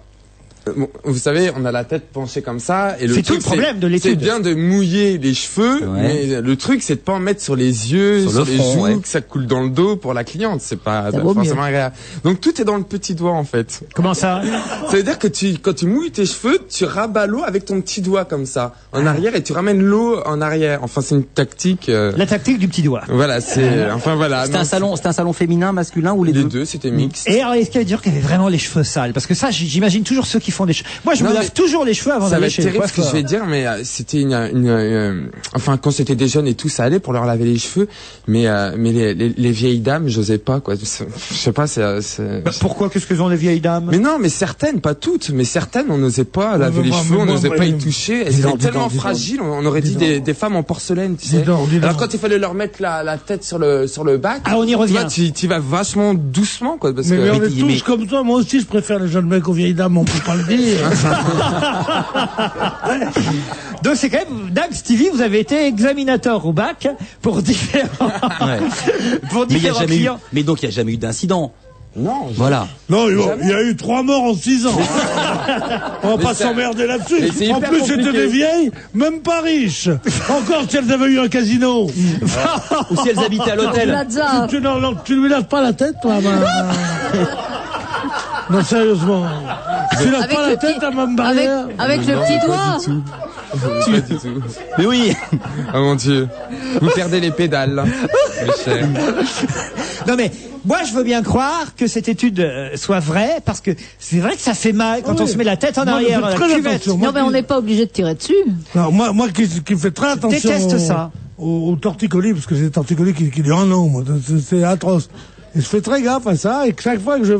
bon, vous savez, on a la tête penchée comme ça, et c'est tout le problème de l'étude. C'est bien de mouiller les cheveux, mais le truc, c'est de pas en mettre sur les yeux, sur les joues, que ça coule dans le dos pour la cliente. C'est pas forcément agréable. Donc tout est dans le petit doigt, en fait. Comment ça? Ça veut dire que quand tu mouilles tes cheveux, tu rabats l'eau avec ton petit doigt comme ça, en arrière, et tu ramènes l'eau en arrière. Enfin, c'est une tactique. La tactique du petit doigt. Voilà, enfin voilà. C'était un salon féminin, masculin ou les deux? Les deux, c'était mixte. Et alors, est-ce qu'il y a dire qu'il y avait vraiment les cheveux sales? Parce que ça, j'imagine toujours ceux qui font des cheveux. Moi, je me lave toujours les cheveux avant d'aller chez le coiffeur. Ça va être terrible ce que je vais dire, mais c'était enfin, quand c'était des jeunes et tout, ça allait pour leur laver les cheveux, mais les vieilles dames, j'osais pas, quoi. Je sais pas, pourquoi? Qu'est-ce que sont les vieilles dames? Mais non, mais certaines, pas toutes, mais certaines, on n'osait pas laver les cheveux, on n'osait pas y toucher. Elles étaient tellement fragiles, on aurait dit des femmes en porcelaine, tu sais. Alors quand il fallait leur mettre la tête sur le bac, on y revient. Tu vas vachement doucement, quoi. Parce mais on est tous comme toi, moi aussi je préfère les jeunes mecs aux vieilles dames, on peut pas le dire. Donc c'est quand même dingue, Stevie, vous avez été examinateur au bac pour différents, clients. Mais donc il n'y a jamais eu d'incident. Non. Voilà. Non, il y a eu 3 morts en 6 ans. On va pas s'emmerder là-dessus. En plus, c'était des vieilles, même pas riches. Encore si elles avaient eu un casino. Ou si elles habitaient à l'hôtel. Tu lui laves pas la tête, toi. Non, sérieusement. Tu n'as Avec pas le la tête petit- à ma barrière? Avec le petit doigt. Pas du tout. Mais oui. Oh mon Dieu. Vous perdez les pédales, là. Michel. Non mais moi je veux bien croire que cette étude soit vraie parce que c'est vrai que ça fait mal quand on se met la tête en Moi, arrière je dans fais la très cuvette. attention. Moi, Non, mais on n'est pas obligé de tirer dessus. Non, moi qui fais très attention. déteste ça. Au torticolis, parce que c'est des torticolis qui durent un an, moi. C'est atroce. Et je fais très gaffe à ça, et que chaque fois que je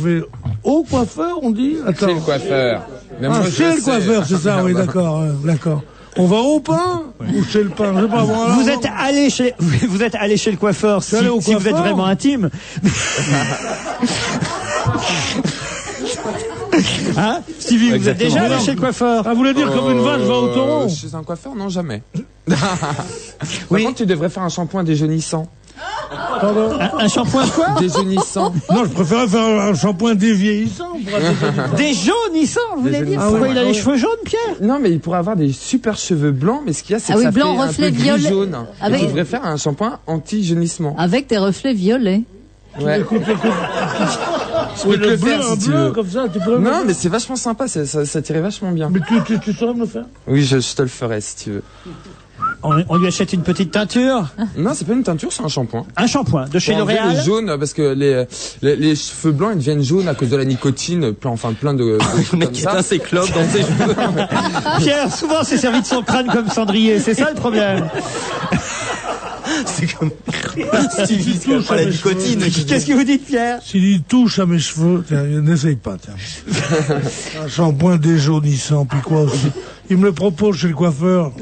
vais au coiffeur, on dit. Attends. Chez le coiffeur. Même moi, je Chez le sais. coiffeur, c'est ça, oui, d'accord, d'accord. On va au pain ou chez le pain, je sais pas. Bon, alors, Vous êtes allé chez le coiffeur si, allé au si vous êtes coiffeur. vraiment intime. Hein Stevie, vous êtes déjà allé chez le coiffeur? Ah, vous voulez dire comme une vache va au taureau? Chez un coiffeur, non, jamais. Par contre, tu devrais faire un shampoing déjaunissant. Pardon? Un shampoing quoi? Déjaunissant. Non, je préférais faire un shampoing dévieillissant. Pour être Déjaunissant, vous voulez dire? Pourquoi il a les cheveux jaunes, Pierre? Non, mais il pourrait avoir des super cheveux blancs, mais ce qu'il y a, c'est Ah que oui, ça blanc, fait un reflet peu violet. gris-jaune. Avec- Tu devrais faire un shampoing anti-jaunissement. Avec des reflets violets. Ouais. Écoute. Je peux te le faire un si tu bleu veux. comme ça, tu peux le Non, faire. mais c'est vachement sympa, ça tirait vachement bien. Mais tu saurais me le faire? Oui, je te le ferai si tu veux. On lui achète une petite teinture? Non, c'est pas une teinture, c'est un shampoing. Un shampoing de chez Pour enlever L'Oréal? le jaune, parce que les cheveux blancs, ils deviennent jaunes à cause de la nicotine, plein de Le mec qui éteint ses clopes dans ses cheveux. Pierre, souvent c'est servi de son crâne comme cendrier, c'est ça le problème. C'est comme Stevie, qui a pas la nicotine. Qu'est-ce que vous dites, Pierre? S'il touche à mes cheveux, tiens, n'essaye pas, tiens. Un shampoing déjaunissant, puis quoi aussi. Il me le propose chez le coiffeur.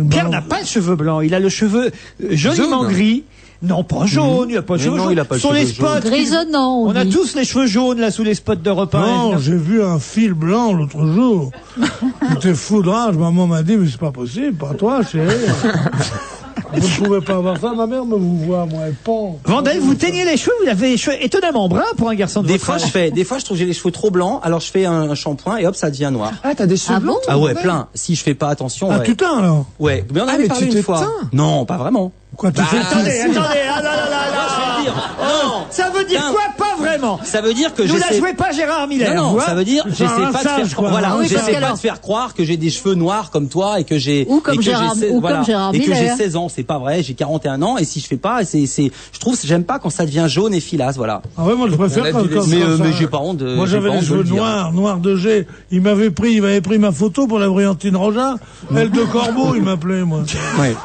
Pierre n'a pas de cheveux blancs, il a le cheveu joliment Jaune. gris. Non, pas jaune, il n'a pas de Mais cheveux non, jaunes. il a pas de Sur les cheveux spots. Grisonnant, On a dit. tous les cheveux jaunes là sous les spots de repas. Non, j'ai vu un fil blanc l'autre jour. J'étais fou de rage. Maman m'a dit, mais c'est pas possible, pas toi, chérie. Vous ne pouvez pas avoir ça, ma mère me vous voit, moi, elle pend. Vandel, vous teignez les cheveux, vous avez les cheveux étonnamment bruns pour un garçon de Des votre fois, âge. des fois, je trouve que j'ai les cheveux trop blancs, alors je fais un shampoing et hop, ça devient noir. Ah, t'as des cheveux Ah blancs? bon Ah ouais, plein. Si je fais pas attention, Ah, ouais. tu teins, alors? Ouais, mais on Ah, avait mais parlé tu te une fois. teins? Non, pas vraiment. Quoi, tu fais Attendez, ah là là là là. Non, Ça veut dire Non. quoi? Pas vraiment. ça veut dire que Nous la j'essaie. jouez pas Gérard Miller. Non, vous non, voyez ça veut dire C'est un j'essaie pas de rinçage, faire quoi. voilà, Ah oui, parce j'essaie pas qu'alors- de faire croire que j'ai des cheveux noirs comme toi et que j'ai Ou comme et que Gérard- j'ai ou comme Gérard et que j'ai Miller. 16 ans, c'est pas vrai, j'ai 41 ans et si je fais pas je trouve j'aime pas quand ça devient jaune et filasse, voilà. Ah ouais, moi, je préfère On a quand, dû quand, laisser- quand ça- mais j'ai pas honte de Moi, j'ai j'avais pas les honte de cheveux le dire. noirs de G. Il m'avait pris ma photo pour la brillantine Roja. Elle de Corbeau, il m'appelait, moi. Ouais.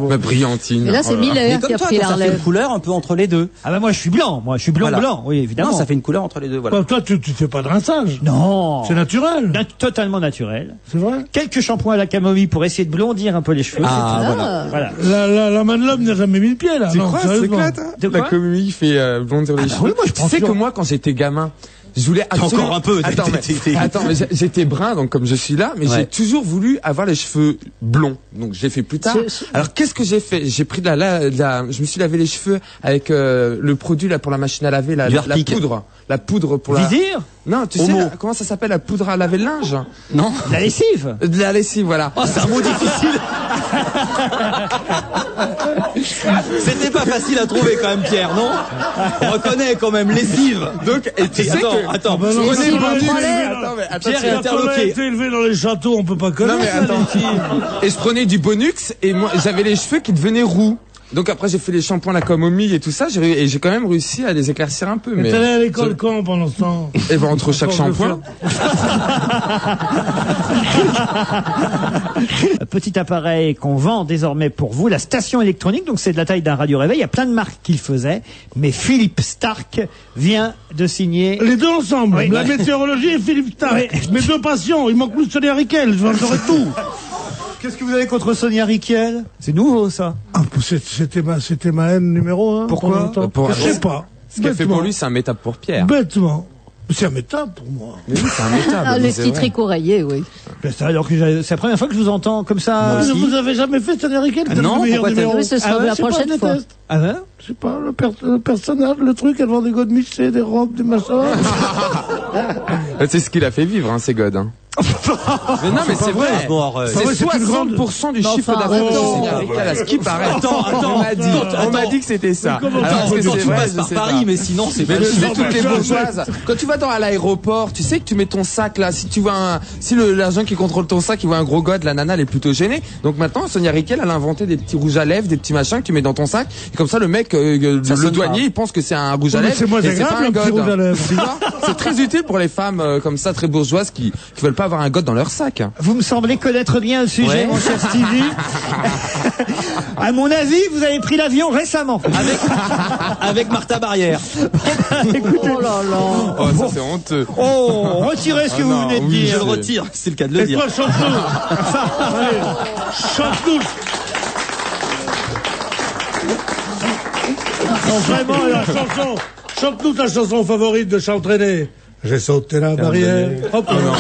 Ma brillantine. Et là, c'est Oh là là. Miller Mais qui comme a toi, pris la toi, ça fait une relève. couleur un peu entre les deux. Ah bah moi je suis blanc, Voilà. blanc, oui évidemment. Non, ça fait une couleur entre les deux, voilà. Quoi, toi, tu fais pas de rinçage. Non. C'est naturel. Totalement naturel. C'est vrai. Quelques shampoings à la camomille pour essayer de blondir un peu les cheveux. Ah, c'est tout. voilà. Voilà. La main de l'homme n'a jamais mis le pied, là. Tu Non, crois, c'est sérieusement. éclate, hein? De La quoi camomille fait blondir les cheveux. oui, moi, je Tu prends sais sûr. que moi, quand j'étais gamin, je voulais absolument... encore un peu. Attends, mais j'étais brun, donc comme je suis là, mais Ouais. j'ai toujours voulu avoir les cheveux blonds. Donc j'ai fait plus tard. Alors qu'est-ce que j'ai fait? J'ai pris je me suis lavé les cheveux avec le produit là pour la machine à laver, la Harpic. poudre. La poudre pour la... Vizir? Non, tu Homo. sais, comment ça s'appelle la poudre à laver le linge? Non? La lessive. De la lessive, voilà. Oh, c'est un mot difficile. C'était pas facile à trouver quand même, Pierre, non? On reconnaît quand même lessive. Donc, et tu sais que... Attends, Ah bah non, Prenez c'est pas pas du- dit, Attends, mais attends, Pierre est Quand on a interloqué. été élevé dans les châteaux, on peut pas connaître. Non mais attends. Et je prenais du Bonux et moi j'avais les cheveux qui devenaient roux. Donc après j'ai fait les shampoings la camomille et tout ça, et j'ai quand même réussi à les éclaircir un peu. Mais Mais t'es allé à l'école quand pendant ce temps? et ben entre chaque Force de shampoing. Un petit appareil qu'on vend désormais pour vous, la station électronique, donc c'est de la taille d'un radio-réveil. Il y a plein de marques qui le faisaient, mais Philippe Stark vient de signer... Les deux ensemble, Oui. la météorologie et Philippe Stark. Mes deux passions, il manque plus de Sonia Riquel, j'aurais tout. Qu'est-ce que vous avez contre Sonia Riquel? C'est nouveau ça. Ah, c'était ma haine numéro 1. Pourquoi? Pour- Je sais pas. Ce qu'elle fait pour lui, c'est un métape pour Pierre. Bêtement. C'est un métape pour moi. Mais oui, c'est un métape. Ah, mais les c'est petits vrai. tricots rayés, oui. Ben, alors que c'est la première fois que je vous entends comme ça. Vous avez jamais fait Sonia Riquel? Ah non, pourquoi t'as- Oui, ce sera ouais, la je sais pas, prochaine je fois. déteste. Ah ouais? Je sais pas, le personnage, le truc, elle vend des godemiches, des robes, des machins. C'est ce qu'il a fait vivre, hein, ces godes. Hein. Mais non, mais c'est vrai. C'est c'est une grande 60% du chiffre d'affaires de Sonia Riquel, à ce qui paraît. On m'a dit que c'était ça. Alors, est-ce que c'est vrai, je sais pas. Paris, mais sinon c'est pas. Mais toutes les bourgeoises. Quand tu vas à l'aéroport, tu sais que tu mets ton sac là. Si tu vois l'agent qui contrôle ton sac, il voit un gros god, la nana elle est plutôt gênée. Donc maintenant, Sonia Riquel, elle a inventé des petits rouges à lèvres, des petits machins que tu mets dans ton sac. Et comme ça, le mec, le douanier, il pense que c'est un rouge à lèvres. Et c'est pas un god. Tu vois, c'est très utile pour les femmes comme ça, très bourgeoises, qui veulent pas avoir un god dans leur sac. Vous me semblez connaître bien le sujet, mon cher Stevie. À mon avis, vous avez pris l'avion récemment. Avec Martha Barrière. Écoutez, Oh là là. Oh, ça c'est honteux. Oh, retirez ce que vous venez de dire. Je le retire, c'est le cas de le dire. Et toi, chante-nous. Allez, chante-nous. Non, vraiment, la chanson. Chante-nous ta chanson favorite de Chantraîné. J'ai sauté la barrière. Hop. Oh non.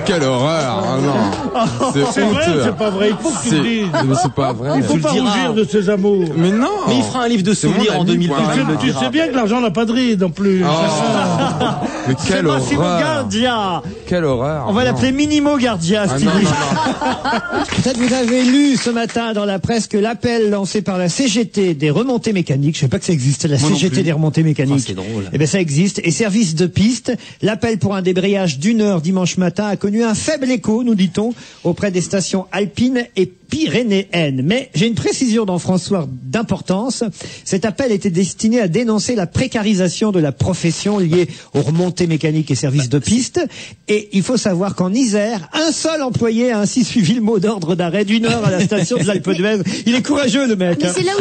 Quelle horreur. Oh non. C'est vrai, c'est pas vrai. Il faut que tu le dises. Mais c'est pas vrai. Il faut pas rougir de ses amours. Mais non. Mais il fera un livre de souvenirs en 2020. Tu sais bien que l'argent n'a pas de ride en plus. Mais quelle horreur. Massimo Gardia. Quelle horreur. On va l'appeler Minimo Gardia, Stevie. Peut-être vous avez lu ce matin dans la presse que l'appel lancé par la CGT des remontées mécaniques, je sais pas que ça existe, la CGT des remontées mécaniques. C'est drôle. Eh ben ça existe. Et service de piste, l'appel pour un débrayage d'1 heure dimanche matin a connu un faible écho, nous dit-on, auprès des stations alpines et pyrénéennes. Mais j'ai une précision dans François d'importance. Cet appel était destiné à dénoncer la précarisation de la profession liée aux remontées mécaniques et services de piste. Et il faut savoir qu'en Isère, un seul employé a ainsi suivi le mot d'ordre d'arrêt d'1 heure à la station de Alpes d'Huez. Il est courageux, le mec. Mais c'est là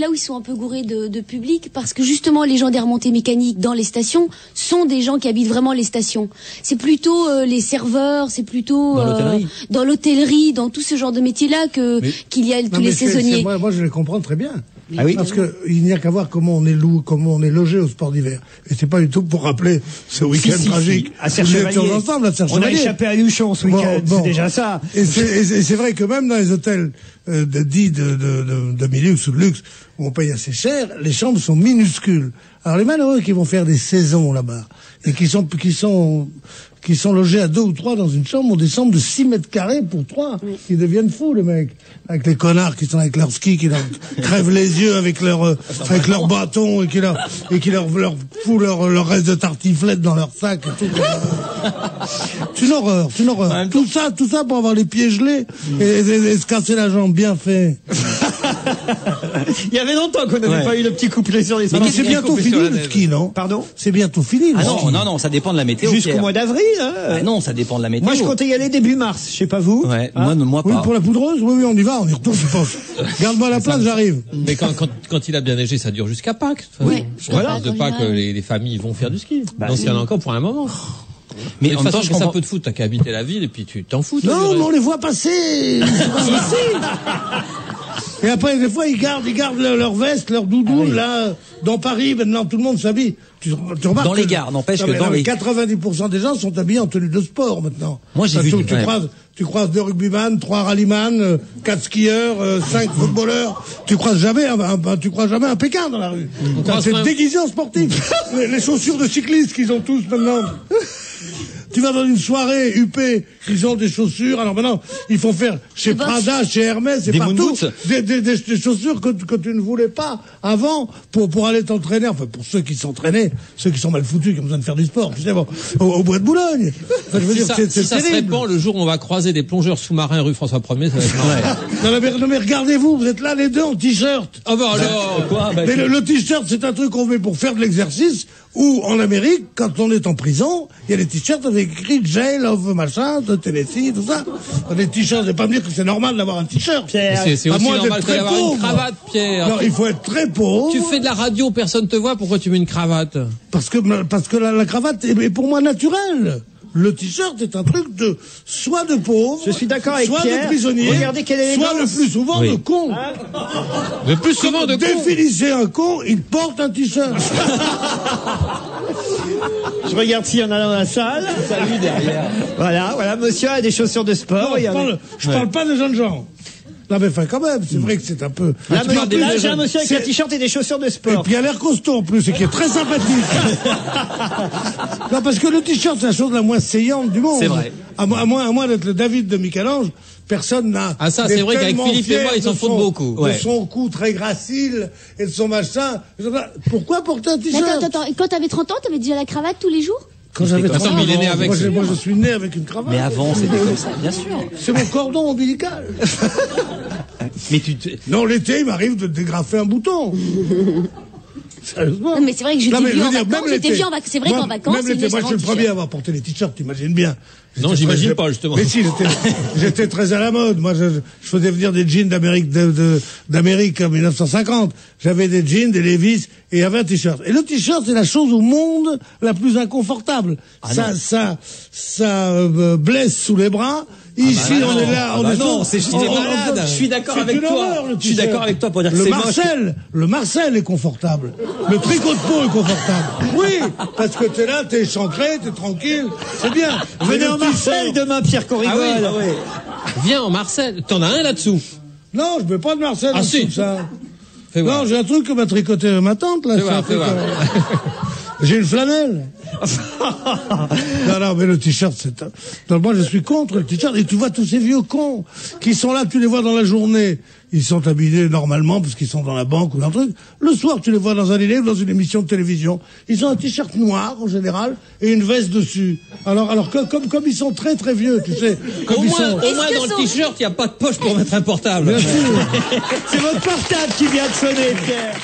où ils sont un peu gourés de public, parce que justement les gens des remontées mécaniques dans les stations sont des gens qui habitent vraiment les stations. C'est plutôt les serveurs, c'est plutôt dans l'hôtellerie, dans tout ce genre de métiers-là qu'il y a tous les saisonniers. Moi, je les comprends très bien. Ah oui. Parce que il n'y a qu'à voir comment on est logé au sport d'hiver. Et c'est pas du tout pour rappeler ce week-end tragique. À Serre-Chevalier. Ensemble, on a échappé à Luchon ce week-end. C'est déjà ça. Et c'est vrai que même dans les hôtels dits de demi-luxe ou de luxe, où on paye assez cher, les chambres sont minuscules. Alors les malheureux qui vont faire des saisons là-bas, et qui sont logés à 2 ou 3 dans une chambre, ont des chambres de 6 mètres carrés pour 3. Ils deviennent fous, les mecs. Avec les connards qui sont avec leur ski, qui leur crèvent les yeux avec leur bâton, et qui leur fout leur reste de tartiflette dans leur sac et tout. C'est une horreur. Tout ça pour avoir les pieds gelés et se casser la jambe, bien fait. Il y avait longtemps qu'on n'avait pas eu le petit couplet sur les. Mais c'est bientôt fini le ski, non? Pardon? C'est bientôt fini le ski. Non, ça dépend de la météo. Jusqu'au mois d'avril, hein. Ah non, ça dépend de la météo. Moi, je comptais y aller début mars. Je sais pas vous. Ouais, hein? moi pas. Oui, pour la poudreuse, oui, on y va, on y retourne, je pense. Garde-moi la place, j'arrive. Mais quand il a bien neigé, ça dure jusqu'à Pâques. Oui. Voilà. De Pâques, les familles vont faire du ski. Donc il y en a encore pour un moment. Mais en même temps, ça peut te foutre, t'as qu'à habiter la ville et puis tu t'en fous. Non, mais on les voit passer. Et après, des fois, ils gardent leur veste, leur doudoune, là, dans Paris, maintenant, tout le monde s'habille. Tu remarques dans les gares, n'empêche que dans les 90% des gens sont habillés en tenue de sport, maintenant. Moi, j'ai vu. Tu croises 2 rugbyman, 3 rallyman, 4 skieurs, 5 footballeurs. Tu croises jamais un Pékin dans la rue. C'est déguisé en sportif. Les chaussures de cyclistes qu'ils ont tous maintenant. Tu vas dans une soirée UP, ils ont des chaussures. Alors maintenant, il faut faire chez Prada, chez Hermès et partout des chaussures que tu ne voulais pas avant pour aller t'entraîner. Enfin, pour ceux qui s'entraînaient, ceux qui sont mal foutus, qui ont besoin de faire du sport. Tu sais, bon, au bois de Boulogne. Enfin, je veux dire, c'est ça se répand, le jour où on va croiser des plongeurs sous-marins rue François 1er, ça va être marrant. Non mais regardez-vous, vous êtes là les deux en t-shirt. Ah bah alors quoi? Mais le t-shirt, c'est un truc qu'on met pour faire de l'exercice. Ou en Amérique, quand on est en prison, il y a des t-shirts avec écrit Jail of machin, de Tennessee, tout ça. Des t-shirts, je vais pas me dire que c'est normal d'avoir un t-shirt. Pierre. C'est aussi normal d'avoir une cravate, Pierre. Non, il faut être très pauvre. Tu fais de la radio, personne te voit, pourquoi tu mets une cravate? Parce que la cravate est pour moi naturelle. Le t-shirt est un truc soit de pauvre, je suis d'accord avec soit Pierre. de prisonnier, regardez quelle élégance. soit le plus souvent de con. Hein? Le plus souvent de con. Définissez un con, il porte un t-shirt. Je regarde s'il y en a dans la salle. Salut derrière. Voilà, monsieur a des chaussures de sport. Non, je parle pas des jeunes gens. Non mais enfin quand même, c'est vrai que c'est un peu... Là, j'ai un monsieur avec un t-shirt et des chaussures de sport. Et puis il a l'air costaud en plus, et qui est très sympathique. Non, parce que le t-shirt, c'est la chose la moins saillante du monde. C'est vrai. À moins d'être le David de Michel-Ange, personne n'a... Ah ça, c'est vrai qu'avec Philippe et moi, ils s'en foutent beaucoup. De son cou très gracile et de son machin. Pourquoi porter un t-shirt? Attends, et quand t'avais 30 ans, t'avais déjà la cravate tous les jours? Quand j'avais 30 ans, il est né avec. Moi, je suis né avec une cravate. Mais avant, c'était comme ça, bien sûr. C'est mon cordon ombilical. Mais Non, l'été, il m'arrive de dégrafer un bouton. Sérieusement. Non, mais c'est vrai que j'étais vu en vacances. C'est vrai qu'en vacances, même l'été, moi, je suis le premier à avoir porté les t-shirts, t'imagines bien. Non, j'imagine pas, justement. Mais si, j'étais très à la mode. Moi, je faisais venir des jeans d'Amérique en 1950. J'avais des jeans, des Levi's, et il y avait un t-shirt. Et le t-shirt, c'est la chose au monde la plus inconfortable. Ça blesse sous les bras. Ici, on est là, on est non, c'est juste des malades. Je suis d'accord avec toi. Je suis d'accord avec toi pour dire que c'est moche. Le Marcel est confortable. Le tricot de peau est confortable. Oui, parce que t'es là, t'es échancré, t'es tranquille. C'est bien. Venez en Marcel demain, Pierre Corrigal. Ah oui. Viens en Marcel. T'en as un là-dessous? Non, je veux pas de Marcel. Ah si. Ça. Non, j'ai un truc que m'a tricoté ma tante, là. Fais voir. J'ai une flanelle. Non, mais le t-shirt, c'est... Donc moi, je suis contre le t-shirt. Et tu vois tous ces vieux cons qui sont là, tu les vois dans la journée. Ils sont habillés normalement parce qu'ils sont dans la banque ou dans un truc. Le soir, tu les vois dans un dîner ou dans une émission de télévision. Ils ont un t-shirt noir, en général, et une veste dessus. Alors comme ils sont très très vieux, tu sais. Au moins, dans le t-shirt, il n'y a pas de poche pour mettre un portable. Bien sûr. C'est votre portable qui vient de sonner, Pierre.